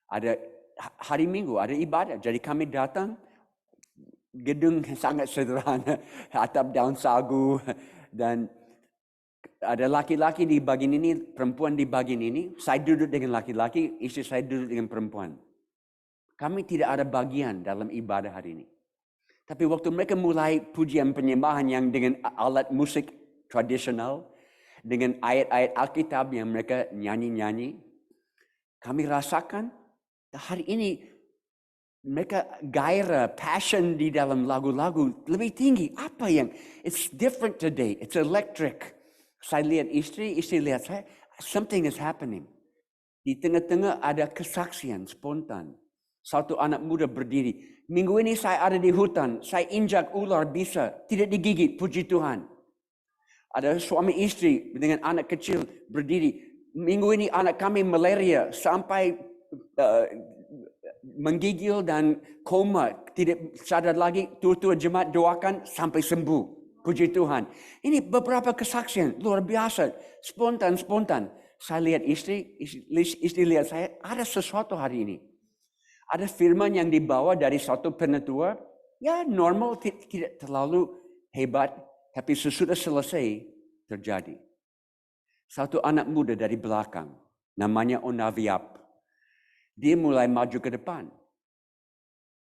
Ada hari Minggu, ada ibadah. Jadi kami datang, gedung sangat sederhana, atap daun sagu, dan ada laki-laki di bagian ini, perempuan di bagian ini. Saya duduk dengan laki-laki, istri saya duduk dengan perempuan. Kami tidak ada bagian dalam ibadah hari ini. Tapi waktu mereka mulai pujian penyembahan yang dengan alat musik tradisional, dengan ayat-ayat Alkitab yang mereka nyanyi-nyanyi, kami rasakan hari ini mereka gairah, passion di dalam lagu-lagu lebih tinggi. Apa yang, it's different today, it's electric. Saya lihat istri lihat saya, something is happening. Di tengah-tengah ada kesaksian spontan. 1 anak muda berdiri. Minggu ini saya ada di hutan, saya injak ular bisa, tidak digigit, puji Tuhan. Ada suami istri dengan anak kecil berdiri. Minggu ini anak kami malaria sampai menggigil dan koma, tidak sadar lagi. Tua-tua jemaat doakan sampai sembuh. Puji Tuhan. Ini beberapa kesaksian luar biasa, spontan. Saya lihat istri lihat saya, ada sesuatu hari ini. Ada firman yang dibawa dari satu penetua, ya normal, tidak terlalu hebat, tapi sesudah selesai terjadi. 1 anak muda dari belakang, namanya Onaviap. Dia mulai maju ke depan.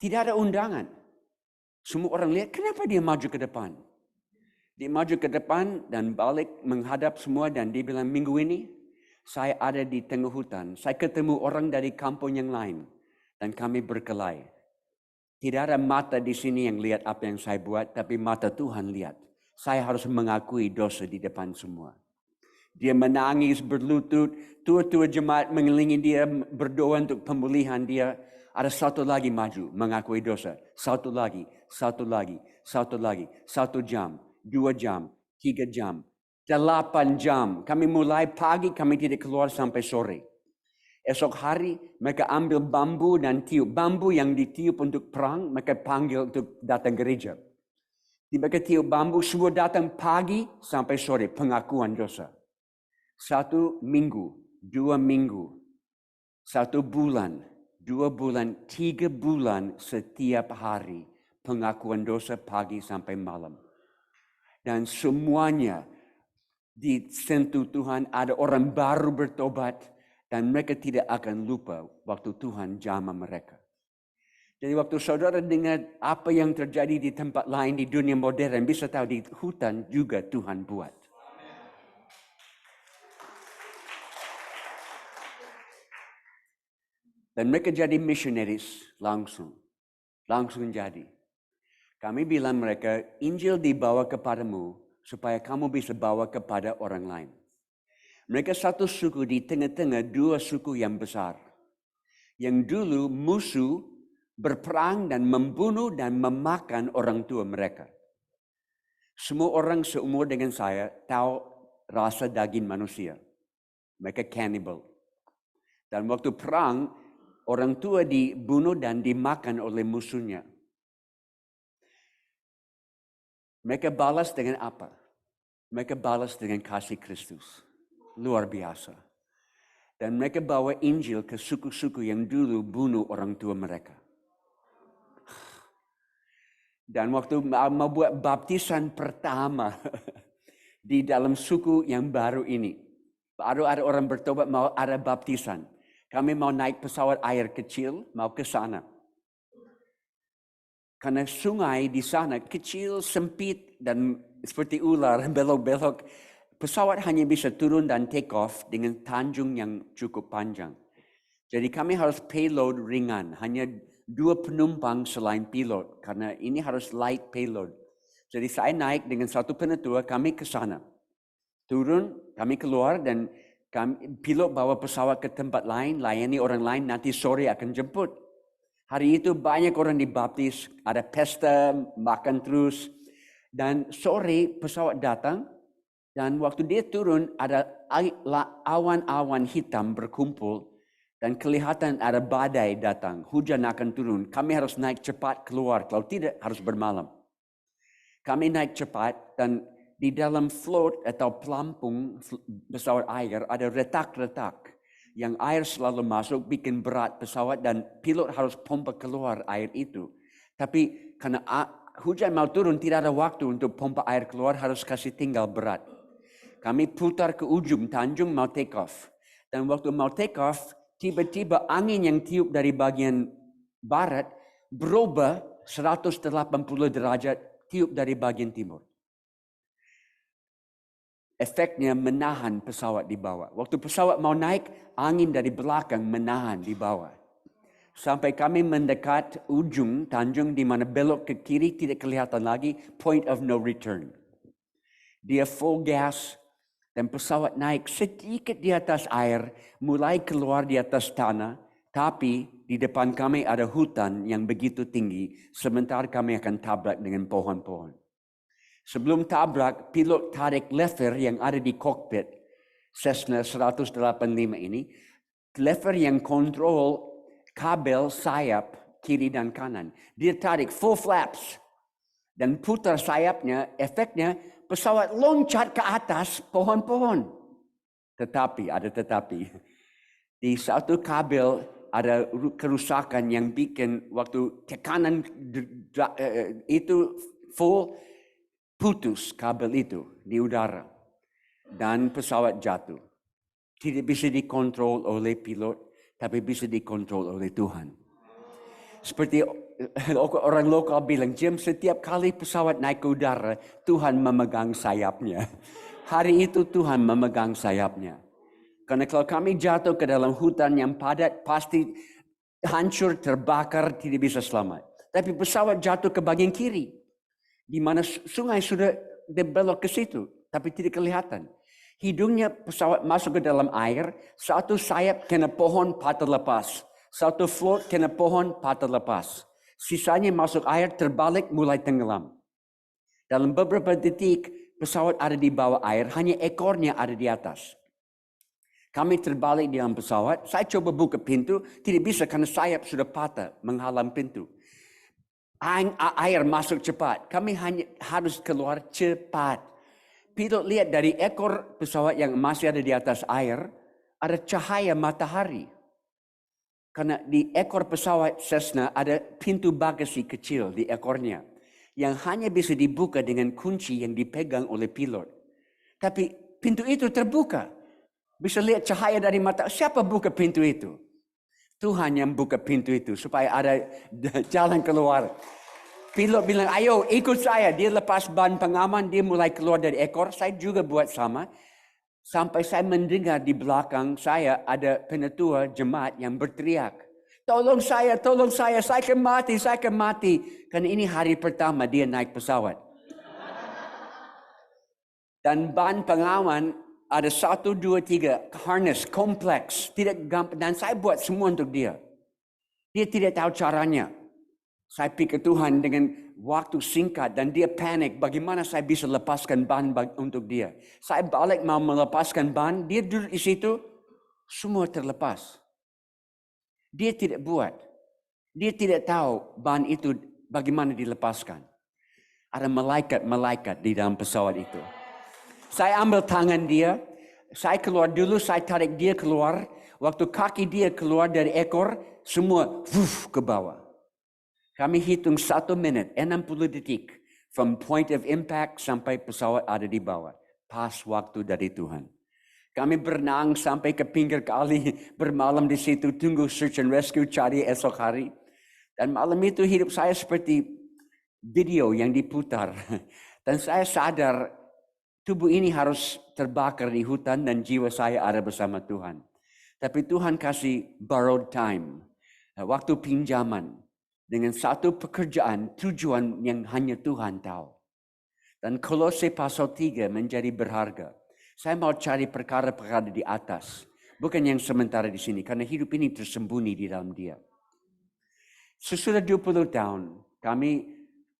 Tidak ada undangan. Semua orang lihat, kenapa dia maju ke depan? Dia maju ke depan dan balik menghadap semua dan dia bilang, minggu ini saya ada di tengah hutan. Saya ketemu orang dari kampung yang lain dan kami berkelahi. Tidak ada mata di sini yang lihat apa yang saya buat, tapi mata Tuhan lihat. Saya harus mengakui dosa di depan semua. Dia menangis berlutut, tua-tua jemaat mengelilingi dia, berdoa untuk pemulihan dia. Ada satu lagi maju, mengakui dosa. Satu lagi, 1 jam, 2 jam, 3 jam, 8 jam. Kami mulai pagi, kami tidak keluar sampai sore. Esok hari mereka ambil bambu dan tiup. Bambu yang ditiup untuk perang, mereka panggil untuk datang gereja. Mereka tiup bambu, semua datang pagi sampai sore, pengakuan dosa. 1 minggu, 2 minggu, 1 bulan, 2 bulan, 3 bulan setiap hari. Pengakuan dosa pagi sampai malam. Dan semuanya disentuh Tuhan, ada orang baru bertobat. Dan mereka tidak akan lupa waktu Tuhan jamah mereka. Jadi waktu saudara dengar apa yang terjadi di tempat lain di dunia modern, bisa tahu di hutan juga Tuhan buat. Dan mereka jadi missionaries langsung jadi. Kami bilang mereka, Injil dibawa kepadamu supaya kamu bisa bawa kepada orang lain. Mereka satu suku di tengah-tengah 2 suku yang besar. Yang dulu musuh berperang dan membunuh dan memakan orang tua mereka. Semua orang seumur dengan saya tahu rasa daging manusia. Mereka cannibal. Dan waktu perang, orang tua dibunuh dan dimakan oleh musuhnya. Mereka balas dengan apa? Mereka balas dengan kasih Kristus. Luar biasa. Dan mereka bawa Injil ke suku-suku yang dulu bunuh orang tua mereka. Dan waktu mau buat baptisan pertama di dalam suku yang baru ini. Baru ada orang bertobat mau ada baptisan. Kami mau naik pesawat air kecil, mau ke sana. Karena sungai di sana kecil, sempit, dan seperti ular, belok-belok. Pesawat hanya bisa turun dan take off dengan tanjung yang cukup panjang. Jadi kami harus payload ringan, hanya 2 penumpang selain pilot, karena ini harus light payload. Jadi saya naik dengan 1 penetua, kami ke sana. Turun, kami keluar dan pilot bawa pesawat ke tempat lain, layani orang lain, nanti sore akan jemput. Hari itu banyak orang dibaptis, ada pesta, makan terus. Dan sore pesawat datang, dan waktu dia turun ada awan-awan hitam berkumpul dan kelihatan ada badai datang. Hujan akan turun. Kami harus naik cepat keluar. Kalau tidak harus bermalam. Kami naik cepat dan di dalam float atau pelampung pesawat air ada retak-retak. Yang air selalu masuk bikin berat pesawat dan pilot harus pompa keluar air itu. Tapi karena hujan mau turun tidak ada waktu untuk pompa air keluar harus kasih tinggal berat. Kami putar ke ujung tanjung mau take off. Dan waktu mau take off, tiba-tiba angin yang tiup dari bagian barat berubah 180 derajat tiup dari bagian timur. Efeknya menahan pesawat di bawah. Waktu pesawat mau naik, angin dari belakang menahan di bawah. Sampai kami mendekat ujung tanjung di mana belok ke kiri tidak kelihatan lagi, point of no return. Dia full gas. Dan pesawat naik sedikit di atas air, mulai keluar di atas tanah. Tapi di depan kami ada hutan yang begitu tinggi, sementara kami akan tabrak dengan pohon-pohon. Sebelum tabrak, pilot tarik lever yang ada di kokpit Cessna 185 ini. Lever yang kontrol kabel sayap kiri dan kanan. Dia tarik full flaps dan putar sayapnya, efeknya pesawat loncat ke atas pohon-pohon. Tetapi, di satu kabel ada kerusakan yang bikin waktu tekanan itu full, putus kabel itu di udara. Dan pesawat jatuh. Tidak bisa dikontrol oleh pilot, tapi bisa dikontrol oleh Tuhan. Seperti orang lokal bilang, Jim, setiap kali pesawat naik ke udara, Tuhan memegang sayapnya. Hari itu Tuhan memegang sayapnya. Karena kalau kami jatuh ke dalam hutan yang padat, pasti hancur, terbakar, tidak bisa selamat. Tapi pesawat jatuh ke bagian kiri, di mana sungai sudah belok ke situ, tapi tidak kelihatan. Hidungnya pesawat masuk ke dalam air, satu sayap kena pohon patah lepas. Satu float kena pohon patah lepas. Sisanya masuk air, terbalik, mulai tenggelam. Dalam beberapa detik, pesawat ada di bawah air, hanya ekornya ada di atas. Kami terbalik di dalam pesawat, saya coba buka pintu, tidak bisa karena sayap sudah patah menghalang pintu. Air masuk cepat, kami hanya harus keluar cepat. Pilot lihat dari ekor pesawat yang masih ada di atas air, ada cahaya matahari. Karena di ekor pesawat Cessna ada pintu bagasi kecil di ekornya, yang hanya bisa dibuka dengan kunci yang dipegang oleh pilot. Tapi pintu itu terbuka. Bisa lihat cahaya dari mata. Siapa buka pintu itu? Tuhan yang buka pintu itu supaya ada jalan keluar. Pilot bilang, ayo ikut saya. Dia lepas ban pengaman, dia mulai keluar dari ekor. Saya juga buat sama. Sampai saya mendengar di belakang saya ada penatua jemaat yang berteriak. Tolong saya, saya akan mati, saya akan mati. Karena ini hari pertama dia naik pesawat. Dan ban pengaman ada 1, 2, 3 harness kompleks, tidak gampang, dan saya buat semua untuk dia. Dia tidak tahu caranya. Saya pikir Tuhan dengan waktu singkat dan dia panik, bagaimana saya bisa lepaskan ban untuk dia. Saya balik mau melepaskan ban, dia duduk di situ, semua terlepas. Dia tidak buat. Dia tidak tahu ban itu bagaimana dilepaskan. Ada malaikat di dalam pesawat itu. Saya ambil tangan dia, saya keluar dulu, saya tarik dia keluar. Waktu kaki dia keluar dari ekor, semua ke bawah. Kami hitung 1 menit, 60 detik. From point of impact sampai pesawat ada di bawah. Pas waktu dari Tuhan. Kami berenang sampai ke pinggir kali, bermalam di situ, tunggu search and rescue, cari esok hari. Dan malam itu hidup saya seperti video yang diputar. Dan saya sadar, tubuh ini harus terbakar di hutan dan jiwa saya ada bersama Tuhan. Tapi Tuhan kasih borrowed time. Waktu pinjaman. Dengan satu pekerjaan, tujuan yang hanya Tuhan tahu. Dan Kolose pasal 3 menjadi berharga. Saya mau cari perkara-perkara di atas. Bukan yang sementara di sini. Karena hidup ini tersembunyi di dalam dia. Sesudah 20 tahun, kami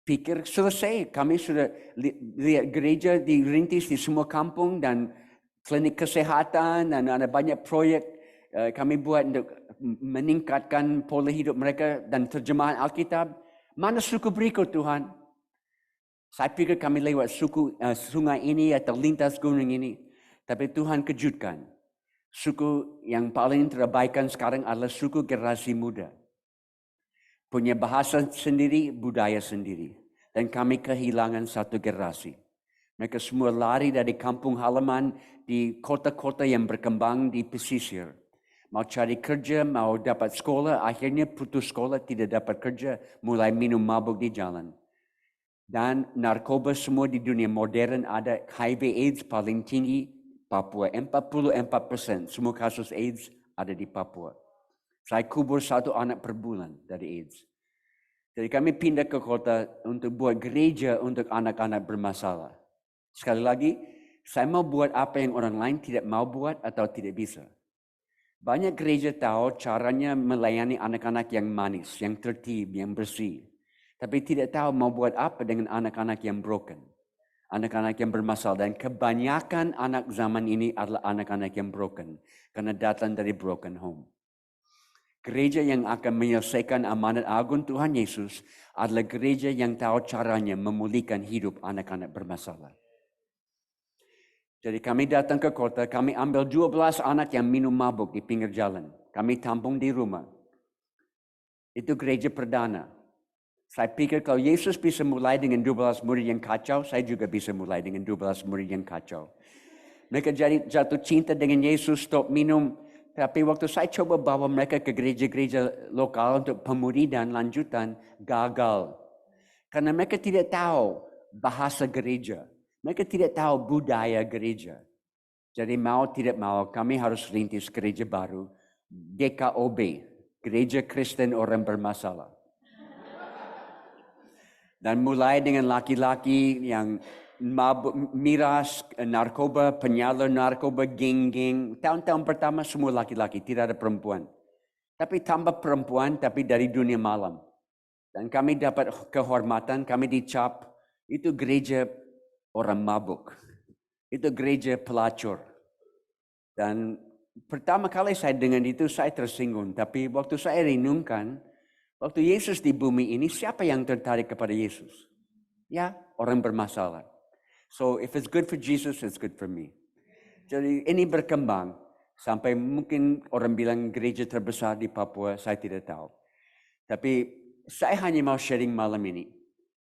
pikir selesai. Kami sudah lihat gereja dirintis di semua kampung dan klinik kesehatan dan ada banyak proyek kami buat untuk meningkatkan pola hidup mereka dan terjemahan Alkitab. Mana suku berikut Tuhan? Saya pikir kami lewat sungai ini atau lintas gunung ini. Tapi Tuhan kejutkan. Suku yang paling terabaikan sekarang adalah suku generasi muda. Punya bahasa sendiri, budaya sendiri. Dan kami kehilangan satu generasi. Mereka semua lari dari kampung halaman di kota-kota yang berkembang di pesisir. Mau cari kerja, mau dapat sekolah, akhirnya putus sekolah, tidak dapat kerja, mulai minum mabuk di jalan. Dan narkoba semua di dunia modern ada. HIV AIDS paling tinggi, Papua. 44% semua kasus AIDS ada di Papua. Saya kubur 1 anak per bulan dari AIDS. Jadi kami pindah ke kota untuk buat gereja untuk anak-anak bermasalah. Sekali lagi, saya mau buat apa yang orang lain tidak mau buat atau tidak bisa. Banyak gereja tahu caranya melayani anak-anak yang manis, yang tertib, yang bersih. Tapi tidak tahu mau buat apa dengan anak-anak yang broken. Anak-anak yang bermasalah. Dan kebanyakan anak zaman ini adalah anak-anak yang broken. Karena datang dari broken home. Gereja yang akan menyelesaikan amanat agung Tuhan Yesus adalah gereja yang tahu caranya memulihkan hidup anak-anak bermasalah. Jadi kami datang ke kota, kami ambil 12 anak yang minum mabuk di pinggir jalan. Kami tampung di rumah. Itu gereja perdana. Saya pikir kalau Yesus bisa mulai dengan 12 murid yang kacau, saya juga bisa mulai dengan 12 murid yang kacau. Mereka jadi jatuh cinta dengan Yesus, stop minum tapi waktu saya coba bawa mereka ke gereja-gereja lokal untuk pemudi dan lanjutan, gagal. Karena mereka tidak tahu bahasa gereja. Mereka tidak tahu budaya gereja. Jadi mau tidak mau kami harus rintis gereja baru, GKOB, Gereja Kristen Orang Bermasalah. Dan mulai dengan laki-laki yang miras, narkoba, penyalur narkoba, geng-geng. Tahun-tahun pertama semua laki-laki, tidak ada perempuan. Tapi tambah perempuan, tapi dari dunia malam. Dan kami dapat kehormatan, kami dicap, itu gereja orang mabuk. Itu gereja pelacur. Dan pertama kali saya dengar itu, saya tersinggung. Tapi waktu saya renungkan, waktu Yesus di bumi ini, siapa yang tertarik kepada Yesus? Ya, orang bermasalah. So, if it's good for Jesus, it's good for me. Jadi ini berkembang sampai mungkin orang bilang gereja terbesar di Papua, saya tidak tahu. Tapi saya hanya mau sharing malam ini.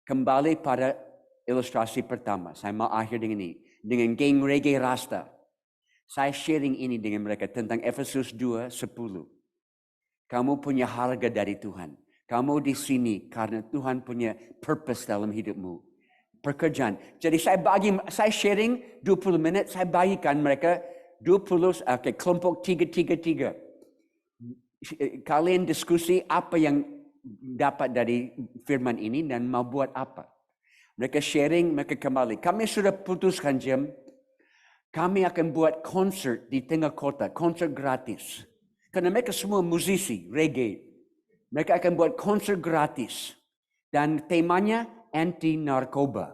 Kembali pada ilustrasi pertama, saya mau akhir dengan ini. Dengan geng reggae Rasta. Saya sharing ini dengan mereka tentang Efesus 2:10. Kamu punya harga dari Tuhan. Kamu di sini karena Tuhan punya purpose dalam hidupmu. Pekerjaan. Jadi saya sharing 20 menit, saya bagikan mereka 20, kelompok 3. Kalian diskusi apa yang dapat dari firman ini dan mau buat apa. Mereka sharing, mereka kembali. Kami sudah putuskan jam, kami akan buat konser di tengah kota, konser gratis. Karena mereka semua musisi, reggae. Mereka akan buat konser gratis. Dan temanya anti-narkoba.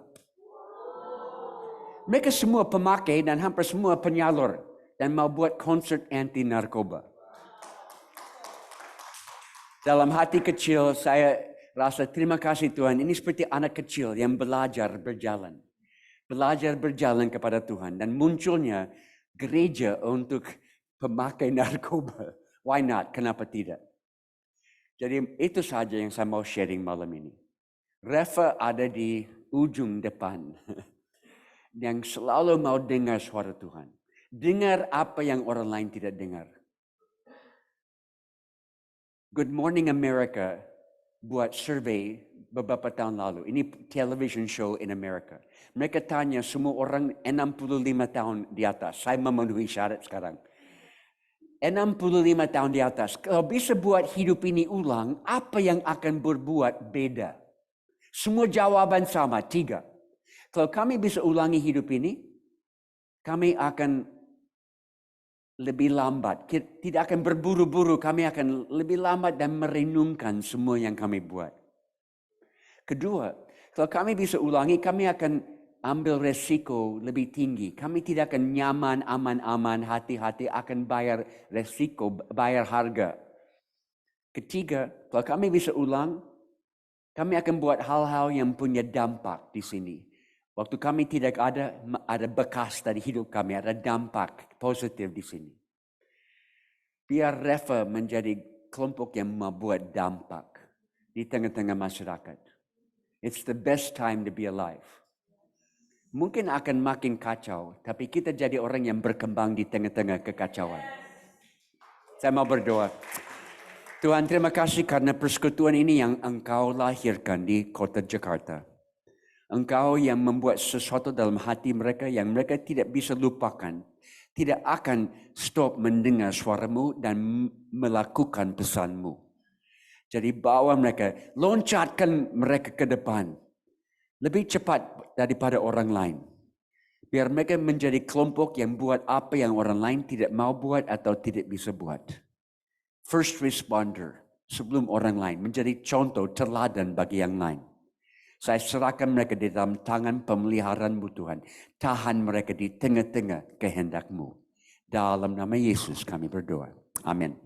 Mereka semua pemakai dan hampir semua penyalur. Dan mau buat konser anti-narkoba. Dalam hati kecil saya rasa terima kasih Tuhan. Ini seperti anak kecil yang belajar berjalan. Belajar berjalan kepada Tuhan. Dan munculnya gereja untuk pemakai narkoba. Why not? Kenapa tidak? Jadi itu saja yang saya mau sharing malam ini. Reva ada di ujung depan. Yang selalu mau dengar suara Tuhan. Dengar apa yang orang lain tidak dengar. Good Morning America buat survei beberapa tahun lalu. Ini television show in America. Mereka tanya semua orang 65 tahun di atas. Saya memenuhi syarat sekarang. 65 tahun di atas. Kalau bisa buat hidup ini ulang, apa yang akan berbuat beda? Semua jawaban sama, 3. Kalau kami bisa ulangi hidup ini, kami akan lebih lambat. Tidak akan berburu-buru, kami akan lebih lambat dan merenungkan semua yang kami buat. Kedua, kalau kami bisa ulangi, kami akan ambil resiko lebih tinggi. Kami tidak akan nyaman, aman-aman, hati-hati, akan bayar resiko, bayar harga. Ketiga, kalau kami bisa ulang, kami akan buat hal-hal yang punya dampak di sini. Waktu kami tidak ada bekas dari hidup kami, ada dampak positif di sini. Biar Reva menjadi kelompok yang membuat dampak di tengah-tengah masyarakat. It's the best time to be alive. Mungkin akan makin kacau, tapi kita jadi orang yang berkembang di tengah-tengah kekacauan. Saya mau berdoa. Tuhan, terima kasih karena persekutuan ini yang Engkau lahirkan di kota Jakarta. Engkau yang membuat sesuatu dalam hati mereka yang mereka tidak bisa lupakan. Tidak akan stop mendengar suaramu dan melakukan pesanmu. Jadi bawa mereka, loncatkan mereka ke depan. Lebih cepat daripada orang lain. Biar mereka menjadi kelompok yang buat apa yang orang lain tidak mau buat atau tidak bisa buat. First responder sebelum orang lain. Menjadi contoh teladan bagi yang lain. Saya serahkan mereka di dalam tangan pemeliharaan-Mu Tuhan. Tahan mereka di tengah-tengah kehendak-Mu. Dalam nama Yesus kami berdoa. Amin.